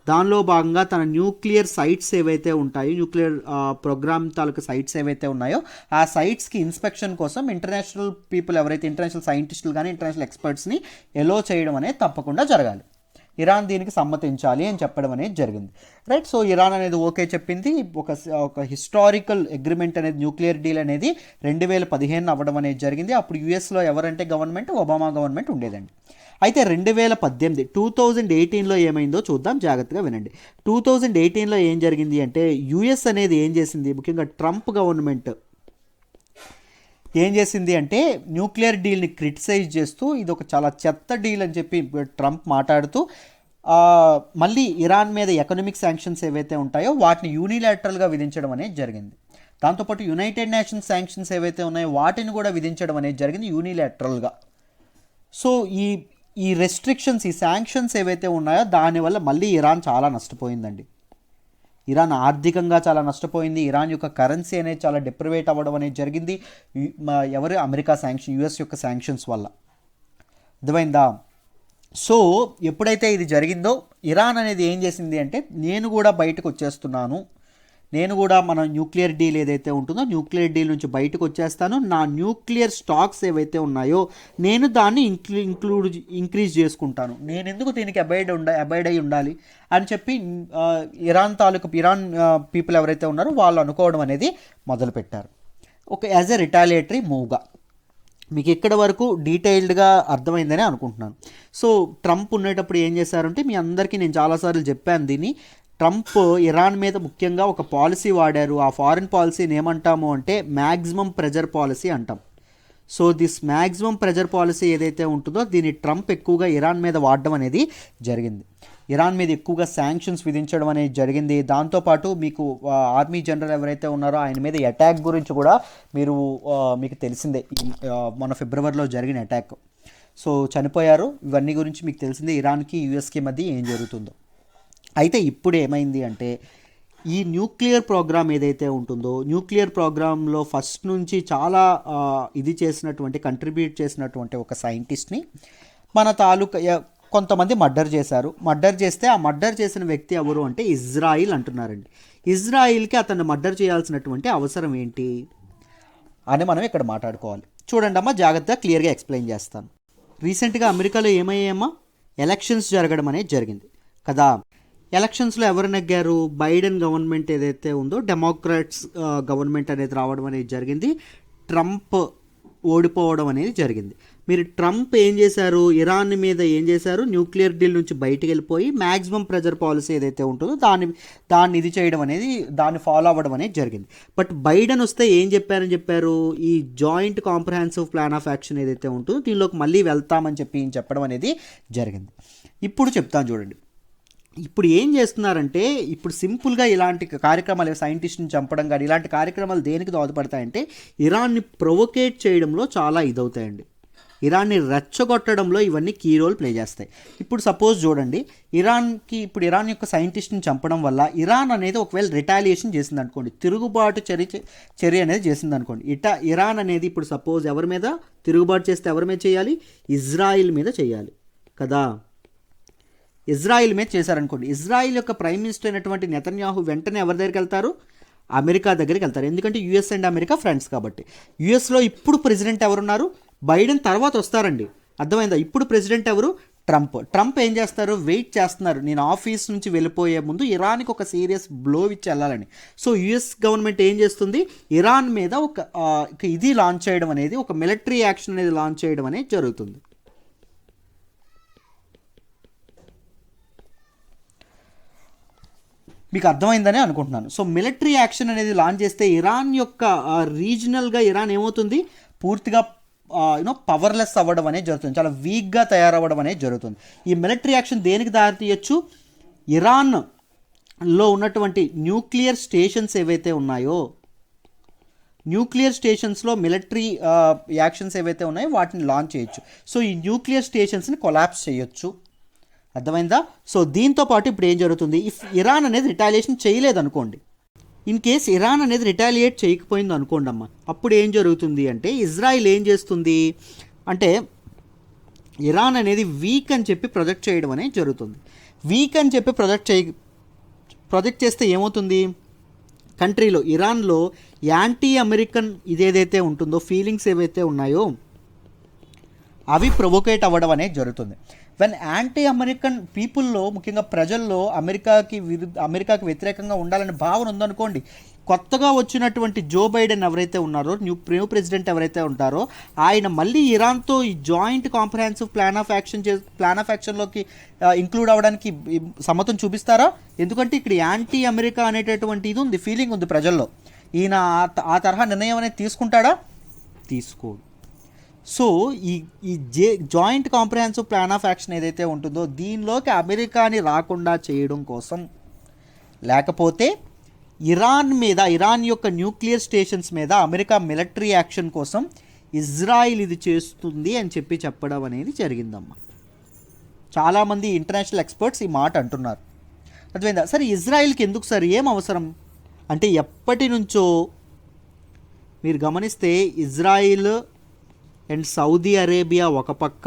దానిలో భాగంగా తన న్యూక్లియర్ సైట్స్ ఏవైతే ఉంటాయో, న్యూక్లియర్ ప్రోగ్రామ్ తాలూకా సైట్స్ ఏవైతే ఉన్నాయో ఆ సైట్స్కి ఇన్స్పెక్షన్ కోసం ఇంటర్నేషనల్ పీపుల్ ఎవరైతే, ఇంటర్నేషనల్ సైంటిస్టులు కానీ ఇంటర్నేషనల్ ఎక్స్పర్ట్స్ని ఎలో చేయడం అనేది తప్పకుండా జరగాలి. ఇరాన్ దీనికి సమ్మతించాలి అని చెప్పడం అనేది జరిగింది. రైట్. సో ఇరాన్ అనేది ఓకే చెప్పింది. ఒక హిస్టారికల్ అగ్రిమెంట్ అనేది, న్యూక్లియర్ డీల్ అనేది 2015 అవ్వడం అనేది జరిగింది. అప్పుడు యుఎస్లో ఎవరంటే గవర్నమెంట్, ఒబామా గవర్నమెంట్ ఉండేదండి. అయితే 2018లో ఏమైందో చూద్దాం, జాగ్రత్తగా వినండి. 2018లో ఏం జరిగింది అంటే యుఎస్ అనేది ఏం చేసింది, ముఖ్యంగా ట్రంప్ గవర్నమెంట్ ఏం చేసింది అంటే న్యూక్లియర్ డీల్ని క్రిటిసైజ్ చేస్తూ ఇది ఒక చాలా చెత్త డీల్ అని చెప్పి ట్రంప్ మాట్లాడుతూ మళ్ళీ ఇరాన్ మీద ఎకనామిక్ శాంక్షన్స్ ఏవైతే ఉంటాయో వాటిని యూనిలాటరల్గా విధించడం అనేది జరిగింది. దాంతోపాటు యునైటెడ్ నేషన్స్ శాంక్షన్స్ ఏవైతే ఉన్నాయో వాటిని కూడా విధించడం అనేది జరిగింది యూనిలాటరల్గా. సో ఈ రెస్ట్రిక్షన్స్, ఈ శాంక్షన్స్ ఏవైతే ఉన్నాయో దానివల్ల మళ్ళీ ఇరాన్ చాలా నష్టపోయిందండి. ఇరాన్ ఆర్థికంగా చాలా నష్టపోయింది. ఇరాన్ యొక్క కరెన్సీ అనేది చాలా డిప్రివేట్ అవ్వడం అనేది జరిగింది. అమెరికా శాంక్షన్, యుఎస్ యొక్క శాంక్షన్స్ వల్ల. అర్థమైందా? సో ఎప్పుడైతే ఇది జరిగిందో ఇరాన్ అనేది ఏం చేసింది అంటే నేను కూడా బయటకు వచ్చేస్తున్నాను, నేను కూడా మన న్యూక్లియర్ డీల్ ఏదైతే ఉంటుందో న్యూక్లియర్ డీల్ నుంచి బయటకు వచ్చేస్తాను, నా న్యూక్లియర్ స్టాక్స్ ఏవైతే ఉన్నాయో నేను దాన్ని ఇంక్రీజ్ చేసుకుంటాను, నేను ఎందుకు దీనికి అబైడ్ అయి ఉండాలి అని చెప్పి ఇరాన్ పీపుల్ ఎవరైతే ఉన్నారో వాళ్ళు అనుకోవడం అనేది మొదలుపెట్టారు. యాజ్ ఎ రిటాలియేటరీ మూవ్గా. మీకు ఇక్కడ వరకు డీటెయిల్డ్గా అర్థమైందని అనుకుంటున్నాను. సో ట్రంప్ ఉండేటప్పుడు ఏం చేశారంటే, మీ అందరికీ నేను చాలాసార్లు చెప్పాను దీన్ని, ట్రంప్ ఇరాన్ మీద ముఖ్యంగా ఒక పాలసీ వాడారు. ఆ ఫారిన్ పాలసీని ఏమంటాము అంటే మ్యాక్సిమం ప్రెజర్ పాలసీ అంటాం. So this maximum pressure policy ఏదైతే ఉంటుందో దీన్ని ట్రంప్ ఎక్కువగా ఇరాన్ మీద వాడడం అనేది జరిగింది. ఇరాన్ మీద ఎక్కువగా శాంక్షన్స్ విధించడం అనేది జరిగింది. దాంతోపాటు మీకు ఆర్మీ జనరల్ ఎవరైతే ఉన్నారో ఆయన మీద అటాక్ గురించి కూడా మీకు తెలిసిందే, మన ఫిబ్రవరిలో జరిగిన అటాక్. సో చనిపోయారు. ఇవన్నీ గురించి మీకు తెలిసిందే, ఇరాన్కి యూఎస్కి మధ్య ఏం జరుగుతుందో. అయితే ఇప్పుడు ఏమైంది అంటే ఈ న్యూక్లియర్ ప్రోగ్రామ్ ఏదైతే ఉంటుందో, న్యూక్లియర్ ప్రోగ్రాంలో ఫస్ట్ నుంచి చాలా కంట్రిబ్యూట్ చేసినటువంటి ఒక సైంటిస్ట్ని మన కొంతమంది మర్డర్ చేశారు. మర్డర్ చేస్తే ఆ మర్డర్ చేసిన వ్యక్తి ఎవరు అంటే ఇజ్రాయిల్ అంటున్నారండి. ఇజ్రాయిల్కి అతన్ని మర్డర్ చేయాల్సినటువంటి అవసరం ఏంటి అని మనం ఇక్కడ మాట్లాడుకోవాలి. చూడండి అమ్మా, జాగ్రత్తగా క్లియర్గా ఎక్స్ప్లెయిన్ చేస్తాను. రీసెంట్గా అమెరికాలో ఏమయ్యాయమ్మా, ఎలక్షన్స్ జరగడం అనేది జరిగింది కదా. ఎలక్షన్స్లో ఎవరు నెగ్గారు? బైడెన్ గవర్నమెంట్ ఏదైతే ఉందో, డెమోక్రాట్స్ గవర్నమెంట్ అనేది రావడం అనేది జరిగింది. ట్రంప్ ఓడిపోవడం అనేది జరిగింది. మీరు ట్రంప్ ఏం చేశారు, ఇరాన్ మీద ఏం చేశారు, న్యూక్లియర్ డీల్ నుంచి బయటికి వెళ్ళిపోయి మ్యాక్సిమం ప్రెజర్ పాలసీ ఏదైతే ఉంటుందో దాన్ని ఇది చేయడం అనేది, దాన్ని ఫాలో అవ్వడం అనేది జరిగింది. బట్ బైడెన్ వస్తే ఏం చెప్పారు, ఈ joint comprehensive plan of action ఏదైతే ఉంటుందో దీనిలోకి మళ్ళీ వెళ్తామని చెప్పడం అనేది జరిగింది. ఇప్పుడు చెప్తాను చూడండి. ఇప్పుడు ఏం చేస్తున్నారంటే, ఇప్పుడు సింపుల్గా ఇలాంటి కార్యక్రమాలు, సైంటిస్ట్ని చంపడం కానీ ఇలాంటి కార్యక్రమాలు దేనికి దోహదపడతాయంటే ఇరాన్ని ప్రొవోకేట్ చేయడంలో చాలా ఇదవుతాయండి. ఇరాన్ని రెచ్చగొట్టడంలో ఇవన్నీ కీ రోల్ ప్లే చేస్తాయి. ఇప్పుడు సపోజ్ చూడండి, ఇరాన్ యొక్క సైంటిస్ట్ని చంపడం వల్ల ఇరాన్ అనేది ఒకవేళ రిటాలియేషన్ చేసింది అనుకోండి, తిరుగుబాటు చర్య అనేది చేసింది అనుకోండి. ఇరాన్ అనేది ఇప్పుడు సపోజ్ ఎవరి మీద తిరుగుబాటు చేస్తే ఎవరి మీద చేయాలి, ఇజ్రాయిల్ మీద చేయాలి కదా. ఇజ్రాయిల్ మీద చేశారనుకోండి, ఇజ్రాయిల్ యొక్క ప్రైమ్ మినిస్టర్ అయినటువంటి నెతన్యాహు వెంటనే ఎవరి దగ్గరికి వెళ్తారు, అమెరికా దగ్గరికి వెళ్తారు. ఎందుకంటే యూఎస్ అండ్ అమెరికా ఫ్రెండ్స్ కాబట్టి. యూఎస్లో ఇప్పుడు ప్రెసిడెంట్ ఎవరున్నారు, బైడెన్ తర్వాత వస్తారండి, అర్థమైందా. ఇప్పుడు ప్రెసిడెంట్ ఎవరు, ట్రంప్ ఏం చేస్తారు, వెయిట్ చేస్తున్నారు, నేను ఆఫీస్ నుంచి వెళ్ళిపోయే ముందు ఇరాన్కి ఒక సీరియస్ బ్లో ఇచ్చి వెళ్ళాలని. సో యూఎస్ గవర్నమెంట్ ఏం చేస్తుంది, ఇరాన్ మీద ఇది లాంచ్ చేయడం అనేది, ఒక మిలిటరీ యాక్షన్ అనేది లాంచ్ చేయడం అనేది జరుగుతుంది. మీకు అర్థమైందని అనుకుంటున్నాను. సో మిలిటరీ యాక్షన్ అనేది లాంచ్ చేస్తే ఇరాన్ యొక్క రీజనల్గా ఇరాన్ ఏమవుతుంది, పూర్తిగా పవర్లెస్ అవ్వడం అనేది జరుగుతుంది, చాలా వీక్గా తయారవ్వడం అనేది జరుగుతుంది. ఈ మిలిటరీ యాక్షన్ దేనికి దారితీయచ్చు, ఇరాన్లో ఉన్నటువంటి న్యూక్లియర్ స్టేషన్స్ ఏవైతే ఉన్నాయో, న్యూక్లియర్ స్టేషన్స్లో మిలిటరీ యాక్షన్స్ ఏవైతే ఉన్నాయో వాటిని లాంచ్ చేయొచ్చు. సో ఈ న్యూక్లియర్ స్టేషన్స్ని కొలాప్స్ చేయొచ్చు, అర్థమైందా. సో దీంతో పాటు ఇప్పుడు ఏం జరుగుతుంది, ఇఫ్ ఇరాన్ అనేది రిటాలియేషన్ చేయలేదనుకోండి, ఇన్ కేస్ ఇరాన్ అనేది రిటాలియేట్ చేయకపోయింది అనుకోండి అమ్మ, అప్పుడు ఏం జరుగుతుంది అంటే ఇజ్రాయిల్ ఏం చేస్తుంది అంటే ఇరాన్ అనేది వీక్ అని చెప్పి ప్రొజెక్ట్ చేయడం అనేది జరుగుతుంది. వీక్ అని చెప్పి ప్రొజెక్ట్ చేస్తే ఏమవుతుంది, కంట్రీలో ఇరాన్లో యాంటీ అమెరికన్ ఇదేదైతే ఉంటుందో, ఫీలింగ్స్ ఏవైతే ఉన్నాయో అవి ప్రొవోకేట్ అవ్వడం అనేది జరుగుతుంది. వెన్ యాంటీ అమెరికన్ పీపుల్లో, ముఖ్యంగా ప్రజల్లో అమెరికాకి వ్యతిరేకంగా ఉండాలనే భావన ఉందనుకోండి, కొత్తగా వచ్చినటువంటి జో బైడెన్ ఎవరైతే ఉన్నారో, న్యూ ప్రెసిడెంట్ ఎవరైతే ఉంటారో, ఆయన మళ్ళీ ఇరాన్తో ఈ జాయింట్ కాంప్రహెన్సివ్ ప్లాన్ ఆఫ్ యాక్షన్లోకి ఇంక్లూడ్ అవ్వడానికి సమ్మతం చూపిస్తారా? ఎందుకంటే ఇక్కడ యాంటీ అమెరికా అనేటటువంటి ఇది ఉంది, ఫీలింగ్ ఉంది ప్రజల్లో. ఈయన ఆ తరహా నిర్ణయం అనేది తీసుకుంటాడా? తీసుకోడు. సో ఈ joint comprehensive plan of action ఏదైతే ఉంటుందో దీనిలోకి అమెరికాని రాకుండా చేయడం కోసం, లేకపోతే ఇరాన్ యొక్క న్యూక్లియర్ స్టేషన్స్ మీద అమెరికా మిలిటరీ యాక్షన్ కోసం ఇజ్రాయిల్ ఇది చేస్తుంది అని చెప్పడం అనేది జరిగిందమ్మా. చాలామంది ఇంటర్నేషనల్ ఎక్స్పర్ట్స్ ఈ మాట అంటున్నారు, అర్థమైందా. సరే ఇజ్రాయిల్కి ఎందుకు సార్, ఏం అవసరం అంటే, ఎప్పటి నుంచో మీరు గమనిస్తే ఇజ్రాయిల్ అండ్ సౌదీ అరేబియా ఒక పక్క,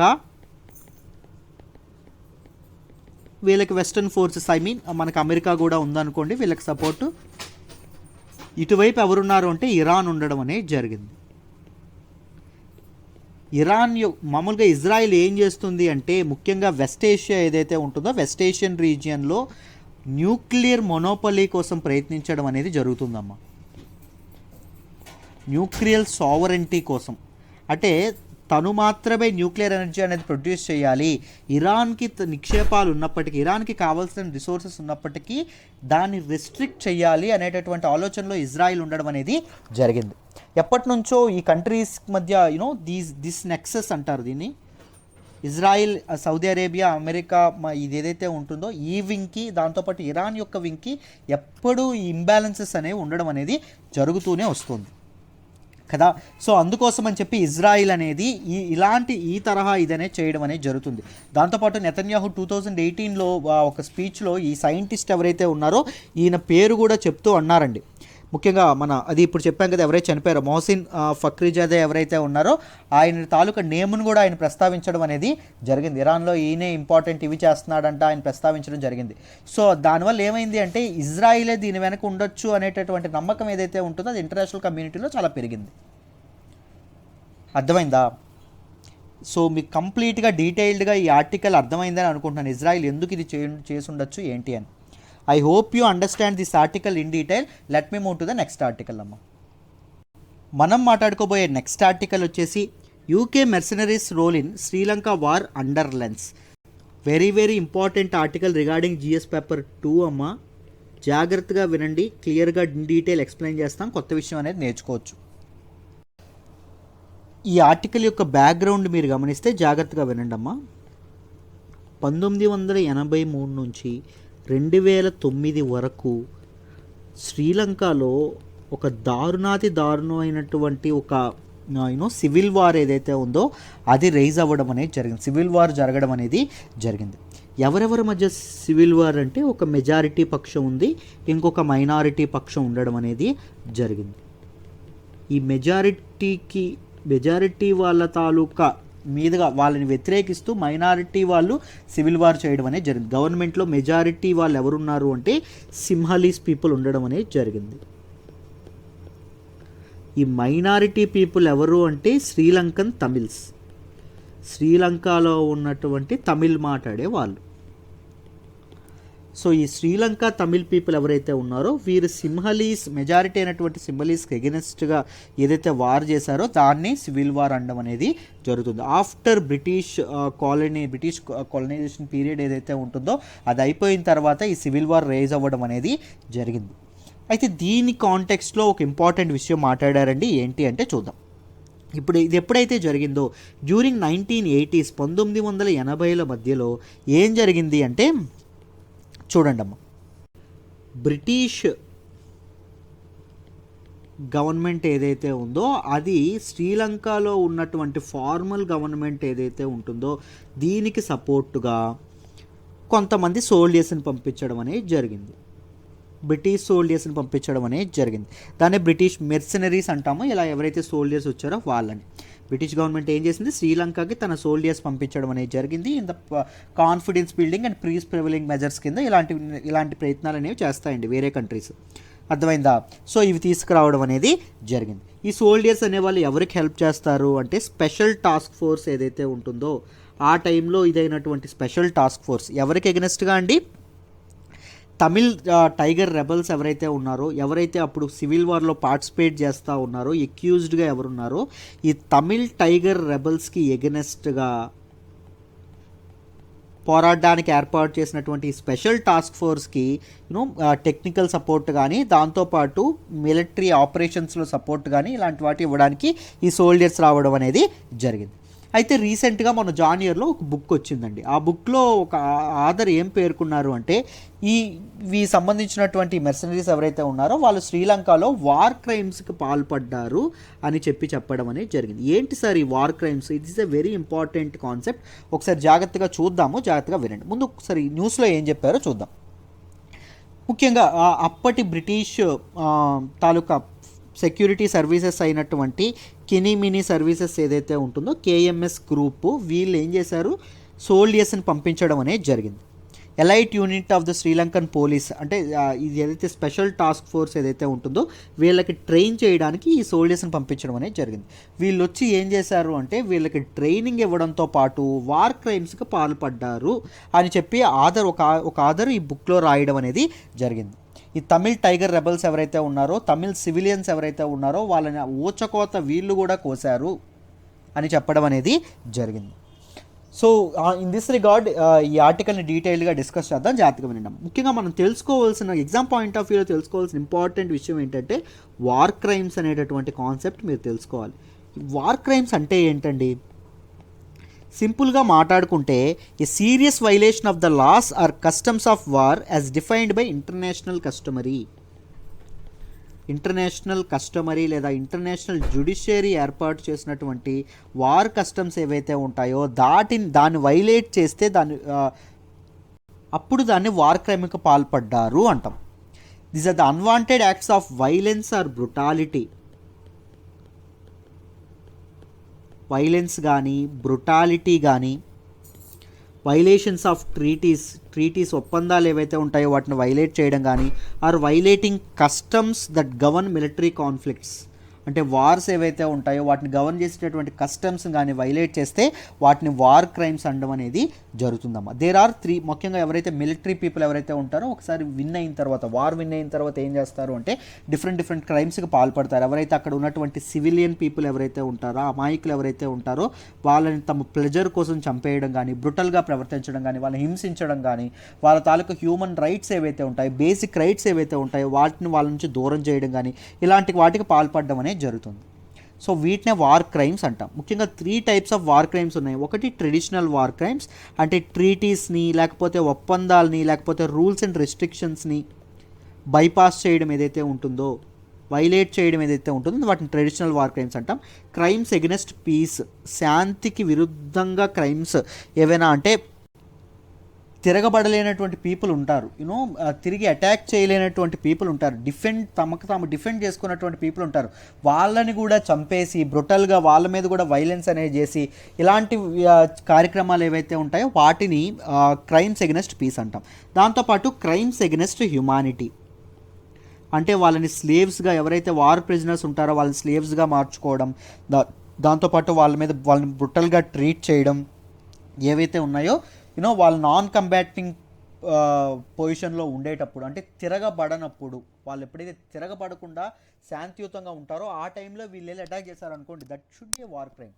వీళ్ళకి వెస్టర్న్ ఫోర్సెస్, మనకు అమెరికా కూడా ఉందనుకోండి వీళ్ళకి సపోర్టు, ఇటువైపు ఎవరున్నారు అంటే ఇరాన్ ఉండడం అనేది జరిగింది. మామూలుగా ఇజ్రాయిల్ ఏం చేస్తుంది అంటే, ముఖ్యంగా వెస్ట్ ఏషియా ఏదైతే ఉంటుందో వెస్ట్ ఏషియన్ రీజియన్లో న్యూక్లియర్ మొనోపలీ కోసం ప్రయత్నించడం అనేది జరుగుతుందమ్మా. న్యూక్లియర్ సావరెంటీ కోసం, అంటే తను మాత్రమే న్యూక్లియర్ ఎనర్జీ అనేది ప్రొడ్యూస్ చేయాలి, ఇరాన్కి నిక్షేపాలు ఉన్నప్పటికీ, ఇరాన్కి కావాల్సిన రిసోర్సెస్ ఉన్నప్పటికీ దాన్ని రెస్ట్రిక్ట్ చేయాలి అనేటటువంటి ఆలోచనలో ఇజ్రాయిల్ ఉండడం అనేది జరిగింది. ఎప్పటి నుంచో ఈ కంట్రీస్ మధ్య దిస్ నెక్సెస్ అంటారు దీన్ని, ఇజ్రాయిల్, సౌదీ అరేబియా, అమెరికా ఇది ఏదైతే ఉంటుందో ఈ వింగ్కి, దాంతోపాటు ఇరాన్ యొక్క వింగ్కి ఎప్పుడూ ఈ ఇంబ్యాలెన్సెస్ అనేవి ఉండడం అనేది జరుగుతూనే వస్తుంది కదా. సో అందుకోసం అని చెప్పి ఇజ్రాయిల్ అనేది ఈ తరహా ఇదనే చేయడం అనేది జరుగుతుంది. దాంతోపాటు నెతన్యాహు 2018లో ఒక స్పీచ్లో ఈ సైంటిస్ట్ ఎవరైతే ఉన్నారో ఈయన పేరు కూడా చెప్తూ అన్నారండి. ముఖ్యంగా అది ఇప్పుడు చెప్పాం కదా, ఎవరైతే చనిపోయారో మొహసిన్ ఫక్రీజాదే ఎవరైతే ఉన్నారో ఆయన తాలూకా నేమ్ను కూడా ఆయన ప్రస్తావించడం అనేది జరిగింది. ఇరాన్లో ఈయనే ఇంపార్టెంట్ ఇవి చేస్తున్నాడంట ఆయన ప్రస్తావించడం జరిగింది. సో దానివల్ల ఏమైంది అంటే ఇజ్రాయిలే దీని వెనక ఉండొచ్చు అనేటటువంటి నమ్మకం ఏదైతే ఉంటుందో అది ఇంటర్నేషనల్ కమ్యూనిటీలో చాలా పెరిగింది. అర్థమైందా? సో మీకు కంప్లీట్గా డీటెయిల్డ్గా ఈ ఆర్టికల్ అర్థమైందని అనుకుంటున్నాను, ఇజ్రాయిల్ ఎందుకు ఇది చేసి ఉండొచ్చు ఏంటి అని. I hope you understand this article in detail. Let me move to the next article అమ్మ. మనం మాట్లాడుకోబోయే నెక్స్ట్ ఆర్టికల్ వచ్చేసి UK mercenaries role in Sri Lanka war under lens. Very important article regarding GS paper 2 అమ్మ. జాగ్రత్తగా వినండి, క్లియర్గా ఇన్ డీటెయిల్ ఎక్స్ప్లెయిన్ చేస్తాం, కొత్త విషయం అనేది నేర్చుకోవచ్చు. ఈ ఆర్టికల్ యొక్క బ్యాక్గ్రౌండ్ మీరు గమనిస్తే జాగ్రత్తగా వినండి అమ్మ. 1983 నుంచి 2009 వరకు శ్రీలంకలో ఒక దారుణమైనటువంటి ఒక సివిల్ వార్ ఏదైతే ఉందో అది రైజ్ అవ్వడం అనేది జరిగింది, సివిల్ వార్ జరగడం అనేది జరిగింది. ఎవరెవరి మధ్య సివిల్ వార్ అంటే ఒక మెజారిటీ పక్షం ఉంది, ఇంకొక మైనారిటీ పక్షం ఉండడం అనేది జరిగింది. ఈ మెజారిటీ వాళ్ళ తాలూకా మీదుగా వాళ్ళని వ్యతిరేకిస్తూ మైనారిటీ వాళ్ళు సివిల్ వార్ చేయడం అనేది జరిగింది. గవర్నమెంట్లో మెజారిటీ వాళ్ళు ఎవరున్నారు అంటే సింహలీస్ పీపుల్ ఉండడం అనేది జరిగింది. ఈ మైనారిటీ పీపుల్ ఎవరు అంటే శ్రీలంకన్ తమిళ్స్, శ్రీలంకలో ఉన్నటువంటి తమిళ్ మాట్లాడే వాళ్ళు. సో ఈ శ్రీలంక తమిళ్ పీపుల్ ఎవరైతే ఉన్నారో వీరు సింహలీస్, మెజారిటీ అయినటువంటి సింహలీస్కి ఎగెనెస్ట్గా ఏదైతే వార్ చేశారో దాన్ని సివిల్ వార్ అనడం అనేది జరుగుతుంది. ఆఫ్టర్ బ్రిటిష్ కాలనైజేషన్ పీరియడ్ ఏదైతే ఉంటుందో అది అయిపోయిన తర్వాత ఈ సివిల్ వార్ రైజ్ అవ్వడం అనేది జరిగింది. అయితే దీని కాంటెక్స్ట్లో ఒక ఇంపార్టెంట్ విషయం మాట్లాడారండి, ఏంటి అంటే చూద్దాం. ఇప్పుడు ఇది ఎప్పుడైతే జరిగిందో డ్యూరింగ్ 1980s 1980ల మధ్యలో ఏం జరిగింది అంటే చూడండి అమ్మ, బ్రిటిష్ గవర్నమెంట్ ఏదైతే ఉందో అది శ్రీలంకలో ఉన్నటువంటి ఫార్మల్ గవర్నమెంట్ ఏదైతే ఉంటుందో దీనికి సపోర్టుగా కొంతమంది సోల్జర్స్ని పంపించడం అనేది జరిగింది, బ్రిటిష్ సోల్జర్స్ని పంపించడం అనేది జరిగింది. దాన్ని బ్రిటిష్ మెర్సనరీస్ అంటాము. ఇలా ఎవరైతే సోల్జర్స్ వచ్చారో వాళ్ళని బ్రిటిష్ గవర్నమెంట్ ఏం చేసింది, శ్రీలంకకి తన సోల్జర్స్ పంపించడం అనేది జరిగింది. In the confidence building and peace prevailing measures కింద ఇలాంటి ప్రయత్నాలు అనేవి చేస్తాయండి వేరే కంట్రీస్. అర్థమైందా? సో ఇవి తీసుకురావడం అనేది జరిగింది. ఈ సోల్జర్స్ అనేవాళ్ళు ఎవరికి హెల్ప్ చేస్తారు అంటే స్పెషల్ టాస్క్ ఫోర్స్ ఏదైతే ఉంటుందో ఆ టైంలో ఇదైనటువంటి స్పెషల్ టాస్క్ ఫోర్స్ ఎవరికి ఎగనెస్ట్గా అండి, తమిళ్ టైగర్ రెబల్స్ ఎవరైతే ఉన్నారో, ఎవరైతే అప్పుడు సివిల్ వార్లో పార్టిసిపేట్ చేస్తూ ఉన్నారో, ఎక్యూజ్డ్గా ఎవరున్నారో ఈ తమిళ్ టైగర్ రెబల్స్కి ఎగనెస్ట్గా పోరాడడానికి ఏర్పాటు చేసినటువంటి స్పెషల్ టాస్క్ ఫోర్స్కి టెక్నికల్ సపోర్ట్ కానీ, దాంతోపాటు మిలిటరీ ఆపరేషన్స్లో సపోర్ట్ కానీ ఇలాంటి వాటి ఇవ్వడానికి ఈ సోల్జర్స్ రావడం అనేది జరిగింది. అయితే రీసెంట్గా మన జానియర్లో ఒక బుక్ వచ్చిందండి. ఆ బుక్లో ఒక ఆథర్ ఏం పేర్కొన్నారు అంటే ఇవి సంబంధించినటువంటి మెర్సనరీస్ ఎవరైతే ఉన్నారో వాళ్ళు శ్రీలంకలో వార్ క్రైమ్స్కి పాల్పడ్డారు అని చెప్పడం అనేది జరిగింది. ఏంటి సార్ ఈ war crimes? It is a very important concept. ఒకసారి జాగ్రత్తగా చూద్దాము, జాగ్రత్తగా వినండి. ముందు ఒకసారి న్యూస్లో ఏం చెప్పారో చూద్దాం. ముఖ్యంగా అప్పటి బ్రిటిష్ తాలూకా సెక్యూరిటీ సర్వీసెస్ అయినటువంటి కినీమినీ సర్వీసెస్ ఏదైతే ఉంటుందో కేఎంఎస్ గ్రూపు వీళ్ళు ఏం చేశారు, సోల్జర్స్ని పంపించడం అనేది జరిగింది. Elite unit of the Sri Lankan police అంటే ఇది ఏదైతే స్పెషల్ టాస్క్ ఫోర్స్ ఏదైతే ఉంటుందో వీళ్ళకి ట్రైన్ చేయడానికి ఈ సోల్జర్స్ని పంపించడం అనేది జరిగింది. వీళ్ళు వచ్చి ఏం చేశారు అంటే వీళ్ళకి ట్రైనింగ్ ఇవ్వడంతో పాటు వార్ క్రైమ్స్కి పాల్పడ్డారు అని చెప్పి ఒక ఆధార్ ఈ బుక్లో రాయడం అనేది జరిగింది. ఈ తమిళ్ టైగర్ రెబల్స్ ఎవరైతే ఉన్నారో, తమిళ్ సివిలియన్స్ ఎవరైతే ఉన్నారో వాళ్ళని ఊచకోత వీళ్ళు కూడా కోశారు అని చెప్పడం అనేది జరిగింది. సో ఇన్ దిస్ రిగార్డ్ ఈ ఆర్టికల్ని డీటెయిల్గా డిస్కస్ చేద్దాం, జాగ్రత్తగా వినండి. ముఖ్యంగా మనం తెలుసుకోవాల్సిన ఎగ్జామ్ పాయింట్ ఆఫ్ వ్యూలో తెలుసుకోవాల్సిన ఇంపార్టెంట్ విషయం ఏంటంటే వార్ క్రైమ్స్ అనేటటువంటి కాన్సెప్ట్ మీరు తెలుసుకోవాలి. వార్ క్రైమ్స్ అంటే ఏంటండి? సింపుల్గా మాట్లాడుకుంటే a serious violation of the laws or customs of war as defined by international customary లేదా ఇంటర్నేషనల్ జ్యుడిషియరీ ఏర్పాటు చేసినటువంటి వార్ కస్టమ్స్ ఏవైతే ఉంటాయో దాన్ని వైలేట్ చేస్తే అప్పుడు దాన్ని వార్ క్రైమ్కి పాల్పడ్డారు అంటాం. These are the unwanted acts of violence or brutality కానీ వైలేషన్స్ ఆఫ్ ట్రీటీస్ ఒప్పందాలు ఏవైతే ఉంటాయో వాటిని వైలేట్ చేయడం కానీ or violating customs that govern military conflicts, అంటే వార్స్ ఏవైతే ఉంటాయో వాటిని గవర్న్ చేసేటటువంటి కస్టమ్స్ కానీ వైలేట్ చేస్తే వాటిని వార్ క్రైమ్స్ అనడం అనేది జరుగుతుందమ్మా. దేర్ ఆర్ 3 ముఖ్యంగా ఎవరైతే మిలిటరీ పీపుల్ ఎవరైతే ఉంటారో ఒకసారి వార్ విన్ అయిన తర్వాత ఏం చేస్తారు అంటే డిఫరెంట్ క్రైమ్స్కి పాల్పడతారు. ఎవరైతే అక్కడ ఉన్నటువంటి సివిలియన్ పీపుల్ ఎవరైతే ఉంటారో, అమాయకులు ఎవరైతే ఉంటారో వాళ్ళని తమ ప్లెజర్ కోసం చంపేయడం కానీ, బ్రుటల్గా ప్రవర్తించడం కానీ, వాళ్ళని హింసించడం కానీ, వాళ్ళ తాలూకు హ్యూమన్ రైట్స్ ఏవైతే ఉంటాయో, బేసిక్ రైట్స్ ఏవైతే ఉంటాయో వాటిని వాళ్ళ నుంచి దూరం చేయడం కానీ ఇలాంటి వాటికి పాల్పడడం అనేది జరుగుతుంది. సో వీటినే వార్ క్రైమ్స్ అంటాం. ముఖ్యంగా 3 టైప్స్ ఆఫ్ వార్ క్రైమ్స్ ఉన్నాయి. ఒకటి ట్రెడిషనల్ వార్ క్రైమ్స్, అంటే ట్రీటీస్ని లేకపోతే ఒప్పందాలని లేకపోతే రూల్స్ అండ్ రెస్ట్రిక్షన్స్ని బైపాస్ చేయడం ఏదైతే ఉంటుందో, వైలేట్ చేయడం ఏదైతే ఉంటుందో వాటిని ట్రెడిషనల్ వార్ క్రైమ్స్ అంటాం. క్రైమ్స్ ఎగెనెస్ట్ పీస్, శాంతికి విరుద్ధంగా క్రైమ్స్ ఏవైనా అంటే తిరగబడలేనటువంటి పీపుల్ ఉంటారు, తిరిగి అటాక్ చేయలేనటువంటి పీపుల్ ఉంటారు, తమకు తాము డిఫెండ్ చేసుకున్నటువంటి పీపుల్ ఉంటారు, వాళ్ళని కూడా చంపేసి బ్రుటల్గా వాళ్ళ మీద కూడా వైలెన్స్ అనేది చేసి ఇలాంటి కార్యక్రమాలు ఏవైతే ఉంటాయో వాటిని క్రైమ్స్ ఎగెనెస్ట్ పీస్ అంటాం. దాంతోపాటు క్రైమ్స్ ఎగెనెస్ట్ హ్యుమానిటీ, అంటే వాళ్ళని స్లేవ్స్గా ఎవరైతే వార్ ప్రిజనర్స్ ఉంటారో వాళ్ళని స్లేవ్స్గా మార్చుకోవడం, దాంతోపాటు వాళ్ళని బ్రుటల్గా ట్రీట్ చేయడం ఏవైతే ఉన్నాయో వాళ్ళు నాన్ కంబాటింగ్ పొజిషన్లో ఉండేటప్పుడు, అంటే తిరగబడనప్పుడు, వాళ్ళు ఎప్పుడైతే తిరగబడకుండా శాంతియుతంగా ఉంటారో ఆ టైంలో వీళ్ళు వెళ్ళి అటాక్ చేశారనుకోండి, that should be war crime,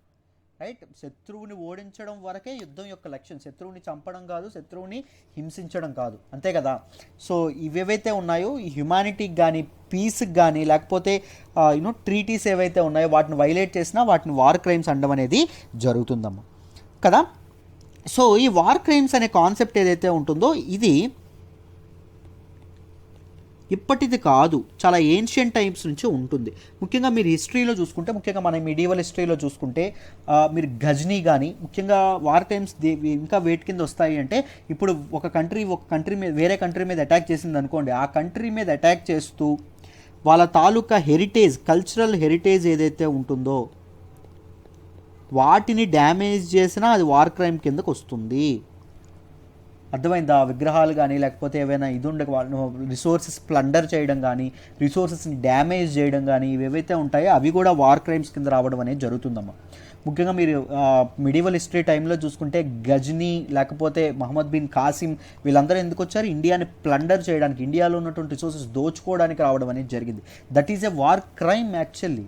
right. శత్రువుని ఓడించడం వరకే యుద్ధం యొక్క లక్ష్యం, శత్రువుని చంపడం కాదు, శత్రువుని హింసించడం కాదు, అంతే కదా. సో ఇవేవైతే ఉన్నాయో ఈ హ్యుమానిటీకి కానీ పీస్కి కానీ లేకపోతే ట్రీటీస్ ఏవైతే ఉన్నాయో వాటిని వైలేట్ చేసినా వాటిని వార్ క్రైమ్స్ అనడం అనేది జరుగుతుందమ్మా కదా. సో ఈ వార్ క్రైమ్స్ అనే కాన్సెప్ట్ ఏదైతే ఉంటుందో ఇది ఇప్పటిది కాదు, చాలా ఏన్షియంట్ టైమ్స్ నుంచి ఉంటుంది. ముఖ్యంగా మీరు హిస్టరీలో చూసుకుంటే, ముఖ్యంగా మన మీడియవల్ హిస్టరీలో చూసుకుంటే మీరు గజ్నీ కానీ ముఖ్యంగా వార్ క్రైమ్స్ ఇంకా వేటి కింద వస్తాయి అంటే, ఇప్పుడు ఒక కంట్రీ మీద వేరే కంట్రీ మీద అటాక్ చేసింది అనుకోండి, ఆ కంట్రీ మీద అటాక్ చేస్తూ వాళ్ళ తాలూకా కల్చరల్ హెరిటేజ్ ఏదైతే ఉంటుందో వాటిని డ్యామేజ్ చేసినా అది వార్ క్రైమ్ కిందకు వస్తుంది. అర్థమైందా? విగ్రహాలు కానీ లేకపోతే ఏవైనా రిసోర్సెస్ ప్లండర్ చేయడం కానీ, రిసోర్సెస్ని డ్యామేజ్ చేయడం కానీ ఇవేవైతే ఉంటాయో అవి కూడా వార్ క్రైమ్స్ కింద రావడం అనేది జరుగుతుందమ్మా. ముఖ్యంగా మీరు మిడివల్ హిస్టరీ టైంలో చూసుకుంటే గజ్నీ లేకపోతే మహమ్మద్ బిన్ కాసిం వీళ్ళందరూ ఎందుకు వచ్చారు? ఇండియాని ప్లండర్ చేయడానికి, ఇండియాలో ఉన్నటువంటి రిసోర్సెస్ దోచుకోవడానికి రావడం అనేది జరిగింది. That is a war crime actually,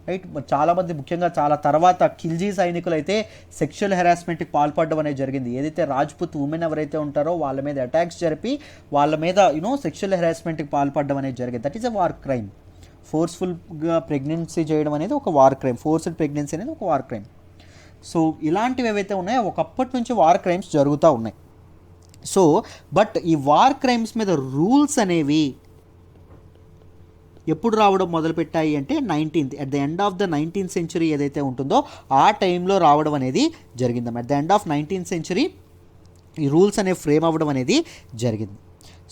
right. చాలామంది ముఖ్యంగా చాలా తర్వాత ఖిల్జీ సైనికులు అయితే సెక్షువల్ హెరాస్మెంట్కి పాల్పడడం అనేది జరిగింది. ఏదైతే రాజ్పుత్ ఉమెన్ ఎవరైతే ఉంటారో వాళ్ళ మీద అటాక్స్ జరిపి వాళ్ళ మీద సెక్షువల్ హెరాస్మెంట్కి పాల్పడడం అనేది జరిగింది. That is a war crime. ఫోర్స్ఫుల్గా ప్రెగ్నెన్సీ చేయడం అనేది ఒక వార్ క్రైమ్, ఫోర్స్డ్ ప్రెగ్నెన్సీ అనేది ఒక వార్ క్రైమ్. సో ఇలాంటివి ఏవైతే ఉన్నాయో ఒకప్పటి నుంచి వార్ క్రైమ్స్ జరుగుతూ ఉన్నాయి. సో బట్ ఈ వార్ క్రైమ్స్ మీద రూల్స్ అనేవి ఎప్పుడు రావడం మొదలుపెట్టాయి అంటే at the end of the 19th century ఏదైతే ఉంటుందో ఆ టైంలో రావడం అనేది జరిగిందన్నమాట. At the end of 19th century ఈ రూల్స్ అనేవి ఫ్రేమ్ అవ్వడం అనేది జరిగింది.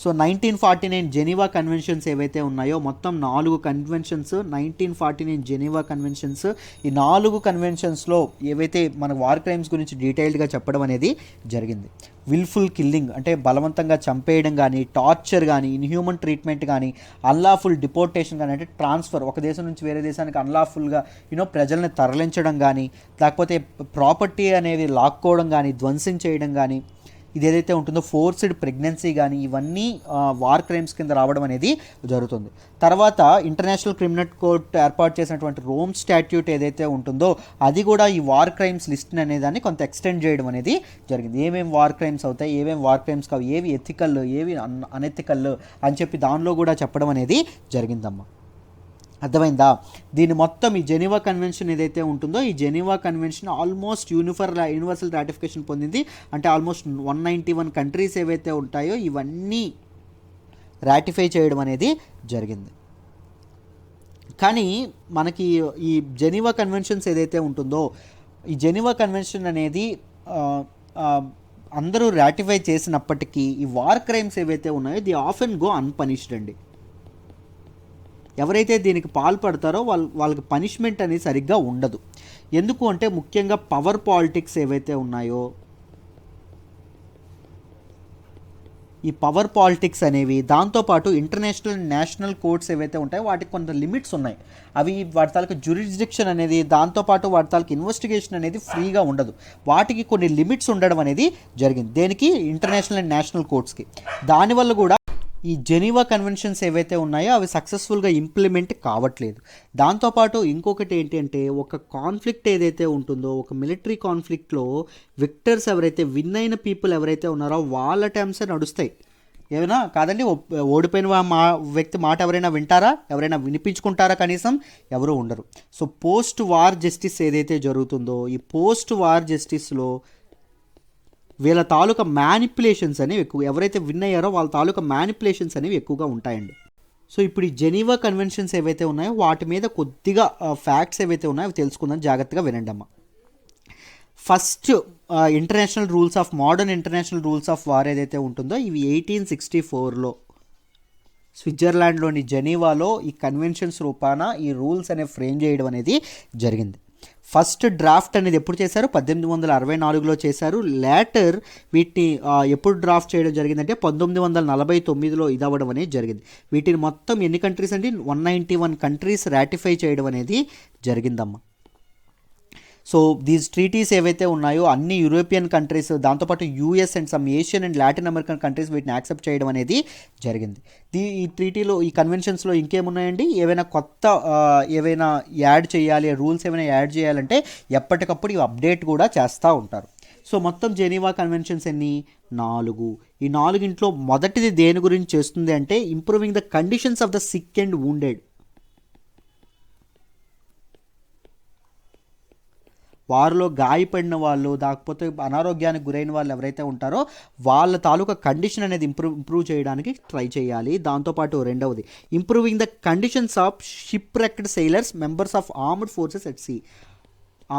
సో 1949 జెనీవా కన్వెన్షన్స్ ఏవైతే ఉన్నాయో మొత్తం 4 కన్వెన్షన్స్, 1949 జెనీవా కన్వెన్షన్స్, ఈ 4 కన్వెన్షన్స్లో ఏవైతే మన వార్ క్రైమ్స్ గురించి డీటెయిల్డ్గా చెప్పడం అనేది జరిగింది. విల్ఫుల్ కిల్లింగ్ అంటే బలవంతంగా చంపేయడం కానీ, టార్చర్ కానీ, ఇన్హ్యూమన్ ట్రీట్మెంట్ కానీ, అన్లాఫుల్ డిపోర్టేషన్ కానీ అంటే ట్రాన్స్ఫర్, ఒక దేశం నుంచి వేరే దేశానికి అన్లాఫుల్గా ప్రజల్ని తరలించడం కానీ, లేకపోతే ప్రాపర్టీ అనేది లాక్కోవడం కానీ, ధ్వంసం చేయడం కానీ, ఇది ఏదైతే ఉంటుందో ఫోర్స్డ్ ప్రెగ్నెన్సీ కానీ ఇవన్నీ వార్ క్రైమ్స్ కింద రావడం అనేది జరుగుతుంది. తర్వాత ఇంటర్నేషనల్ క్రిమినల్ కోర్ట్ ఏర్పాటు చేసినటువంటి రోమ్ స్టాట్యూట్ ఏదైతే ఉంటుందో అది కూడా ఈ వార్ క్రైమ్స్ లిస్ట్ని అనేదాన్ని కొంత ఎక్స్టెండ్ చేయడం అనేది జరిగింది. ఏమేమి వార్ క్రైమ్స్ అవుతాయి, ఏమేమి వార్ క్రైమ్స్ కావు, ఏవి ఎథికల్, ఏవి అనెథికల్ అని చెప్పి దానిలో కూడా చెప్పడం అనేది జరిగిందమ్మా. అర్థమైందా? దీని మొత్తం ఈ జెనీవా కన్వెన్షన్ ఏదైతే ఉంటుందో ఈ Geneva convention almost universal ratification పొందింది. అంటే ఆల్మోస్ట్ 191 కంట్రీస్ ఏవైతే ఉంటాయో ఇవన్నీ రాటిఫై చేయడం అనేది జరిగింది. కానీ మనకి ఈ జెనీవా కన్వెన్షన్స్ ఏదైతే ఉంటుందో ఈ జెనీవా కన్వెన్షన్ అనేది అందరూ రాటిఫై చేసినప్పటికీ ఈ వార్ క్రైమ్స్ ఏవైతే ఉన్నాయో ది ఆఫెన్ గో అన్పనిష్డ్ అండి. ఎవరైతే దీనికి పాల్పడతారో వాళ్ళకి పనిష్మెంట్ అనేది సరిగ్గా ఉండదు. ఎందుకు అంటే ముఖ్యంగా పవర్ పాలిటిక్స్ ఏవైతే ఉన్నాయో ఈ పవర్ పాలిటిక్స్ అనేవి, దాంతోపాటు ఇంటర్నేషనల్ అండ్ నేషనల్ కోర్ట్స్ ఏవైతే ఉంటాయో వాటికి కొంత లిమిట్స్ ఉన్నాయి. అవి వాటి తాలూకు జ్యూరిస్డిక్షన్ అనేది, దాంతోపాటు వాటి తాలూకు ఇన్వెస్టిగేషన్ అనేది ఫ్రీగా ఉండదు. వాటికి కొన్ని లిమిట్స్ ఉండడం అనేది జరిగింది. దేనికి? ఇంటర్నేషనల్ అండ్ నేషనల్ కోర్ట్స్కి. దానివల్ల కూడా ఈ జెనీవా కన్వెన్షన్స్ ఏవైతే ఉన్నాయో అవి సక్సెస్ఫుల్గా ఇంప్లిమెంట్ కావట్లేదు. దాంతోపాటు ఇంకొకటి ఏంటి అంటే ఒక కాన్ఫ్లిక్ట్ ఏదైతే ఉంటుందో ఒక మిలిటరీ కాన్ఫ్లిక్ట్లో విక్టర్స్ ఎవరైతే విన్ అయిన పీపుల్ ఎవరైతే ఉన్నారో వాళ్ళ టర్మ్సే నడుస్తాయి. ఏమైనా కాదండి, ఓడిపోయిన వ్యక్తి మాట ఎవరైనా వింటారా? ఎవరైనా వినిపించుకుంటారా? కనీసం ఎవరు ఉండరు. సో పోస్ట్ వార్ జస్టిస్ ఏదైతే జరుగుతుందో ఈ పోస్ట్ వార్ జస్టిస్లో వీళ్ళ తాలూకా మ్యానిపులేషన్స్ అనేవి ఎక్కువ, ఎవరైతే విన్ అయ్యారో వాళ్ళ తాలూకా మ్యానిపులేషన్స్ అనేవి ఎక్కువగా ఉంటాయండి. సో ఇప్పుడు ఈ జెనీవా కన్వెన్షన్స్ ఏవైతే ఉన్నాయో వాటి మీద కొద్దిగా ఫ్యాక్ట్స్ ఏవైతే ఉన్నాయో అవి తెలుసుకుందాం, జాగ్రత్తగా వినండి అమ్మ. First international rules of modern international rules of war ఏదైతే ఉంటుందో ఇవి 1864లో స్విట్జర్లాండ్లోని జెనీవాలో ఈ కన్వెన్షన్స్ రూపాన ఈ రూల్స్ అనేవి ఫ్రేమ్ చేయడం అనేది జరిగింది. ఫస్ట్ డ్రాఫ్ట్ అనేది ఎప్పుడు చేశారు? 1864లో చేశారు. లేటర్ వీటిని ఎప్పుడు డ్రాఫ్ట్ చేయడం జరిగిందంటే 1949లో ఇది అవ్వడం అనేది జరిగింది. వీటిని మొత్తం ఎన్ని కంట్రీస్ అండి? 191 కంట్రీస్ రాటిఫై చేయడం అనేది జరిగిందమ్మా. సో దీస్ ట్రీటీస్ ఏవైతే ఉన్నాయో అన్ని యూరోపియన్ కంట్రీస్, దాంతోపాటు US and some Asian and Latin American countries వీటిని యాక్సెప్ట్ చేయడం అనేది జరిగింది. ఈ ట్రీటీలో ఈ కన్వెన్షన్స్లో ఇంకేమున్నాయండి? ఏవైనా యాడ్ చేయాలి, రూల్స్ ఏమైనా యాడ్ చేయాలంటే ఎప్పటికప్పుడు ఇవి అప్డేట్ కూడా చేస్తూ ఉంటారు. సో మొత్తం జెనీవా కన్వెన్షన్స్ ఎన్ని? 4. ఈ 4 మొదటిది దేని గురించి చేస్తుంది అంటే improving the conditions of the sick and wounded. వారిలో గాయపడిన వాళ్ళు, లేకపోతే అనారోగ్యానికి గురైన వాళ్ళు ఎవరైతే ఉంటారో వాళ్ళ తాలూకా కండిషన్ అనేది ఇంప్రూవ్ చేయడానికి ట్రై చేయాలి. దాంతోపాటు రెండవది improving the conditions of shipwrecked sailors members of armed forces at sea.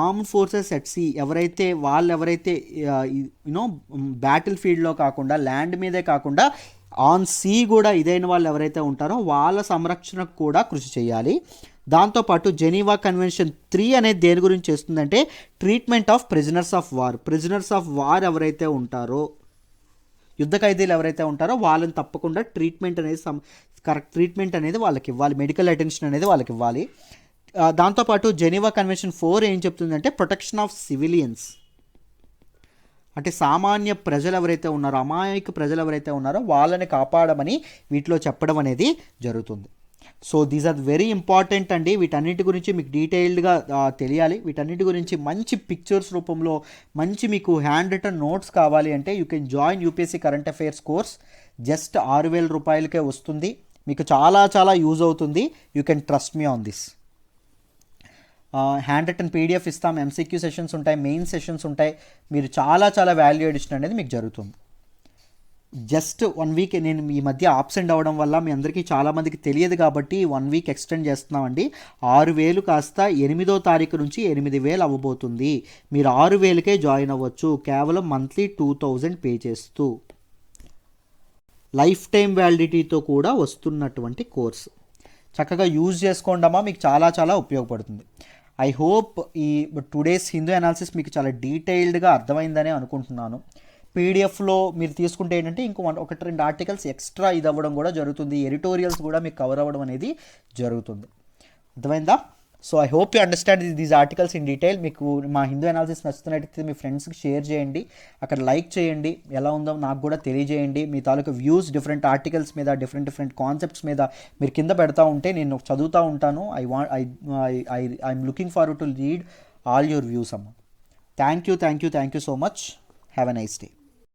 Armed forces at sea ఎవరైతే బ్యాటిల్ ఫీల్డ్లో కాకుండా ల్యాండ్ మీదే కాకుండా ఆన్ సీ కూడా ఇదైన వాళ్ళు ఎవరైతే ఉంటారో వాళ్ళ సంరక్షణకు కూడా కృషి చేయాలి. దాంతోపాటు జెనీవా కన్వెన్షన్ 3 అనేది దేని గురించి చేస్తుందంటే treatment of prisoners of war. Prisoners of war ఎవరైతే ఉంటారో, యుద్ధ ఖైదీలు ఎవరైతే ఉంటారో వాళ్ళని తప్పకుండా కరెక్ట్ ట్రీట్మెంట్ అనేది వాళ్ళకి ఇవ్వాలి, మెడికల్ అటెన్షన్ అనేది వాళ్ళకి ఇవ్వాలి. దాంతోపాటు జెనీవా కన్వెన్షన్ 4 ఏం చెప్తుందంటే ప్రొటెక్షన్ ఆఫ్ సివిలియన్స్. అంటే సామాన్య ప్రజలు ఎవరైతే ఉన్నారో, అమాయక ప్రజలు ఎవరైతే ఉన్నారో వాళ్ళని కాపాడమని వీటిలో చెప్పడం అనేది జరుగుతుంది. So these are very important అండి. వీటన్నిటి గురించి మీకు డీటెయిల్డ్గా తెలియాలి. వీటన్నిటి గురించి మంచి పిక్చర్స్ రూపంలో మంచి మీకు హ్యాండ్ రిటన్ నోట్స్ కావాలి అంటే you can join UPSC current affairs course. Just 6,000 రూపాయలకే వస్తుంది. మీకు చాలా చాలా యూజ్ అవుతుంది. You can trust me on this. Hand written PDF ఇస్తాం, ఎంసీక్యూ సెషన్స్ ఉంటాయి, మెయిన్ సెషన్స్ ఉంటాయి. మీరు చాలా చాలా వాల్యూ ఎడిషన్ అనేది మీకు జరుగుతుంది. జస్ట్ 1 వీక్ నేను ఈ మధ్య ఆబ్సెంట్ అవ్వడం వల్ల మీ అందరికీ చాలామందికి తెలియదు కాబట్టి 1 వీక్ ఎక్స్టెండ్ చేస్తున్నామండి. 6,000 కాస్త 8వ తారీఖు నుంచి 8,000 అవ్వబోతుంది. మీరు 6,000కే జాయిన్ అవ్వచ్చు కేవలం మంత్లీ 2,000 పే చేస్తూ. లైఫ్ టైం వ్యాలిడిటీతో కూడా వస్తున్నటువంటి కోర్స్ చక్కగా యూజ్ చేసుకోండమ్మా, మీకు చాలా చాలా ఉపయోగపడుతుంది. ఐ హోప్ ఈ టుడేస్ హిందూ అనాలిసిస్ మీకు చాలా డీటెయిల్డ్గా అర్థమైందనే అనుకుంటున్నాను. పీడిఎఫ్లో మీరు తీసుకుంటే ఏంటంటే ఇంకో 1-2 ఆర్టికల్స్ ఎక్స్ట్రా ఇది అవ్వడం కూడా జరుగుతుంది. ఎడిటోరియల్స్ కూడా మీకు కవర్ అవ్వడం అనేది జరుగుతుంది. అర్థమైందా? So I hope you understand these articles in detail. మీకు మా హిందూ అనాలిసిస్ నచ్చుతున్నట్టయితే మీ ఫ్రెండ్స్కి షేర్ చేయండి, అక్కడ లైక్ చేయండి, ఎలా ఉందో నాకు కూడా తెలియజేయండి. మీ తాలూకు వ్యూస్ డిఫరెంట్ ఆర్టికల్స్ మీద, డిఫరెంట్ కాన్సెప్ట్స్ మీద మీరు కింద పెడతా ఉంటే నేను చదువుతూ ఉంటాను. I'm looking forward to read all your views అమ్మ. Thank you so much. Have a nice day.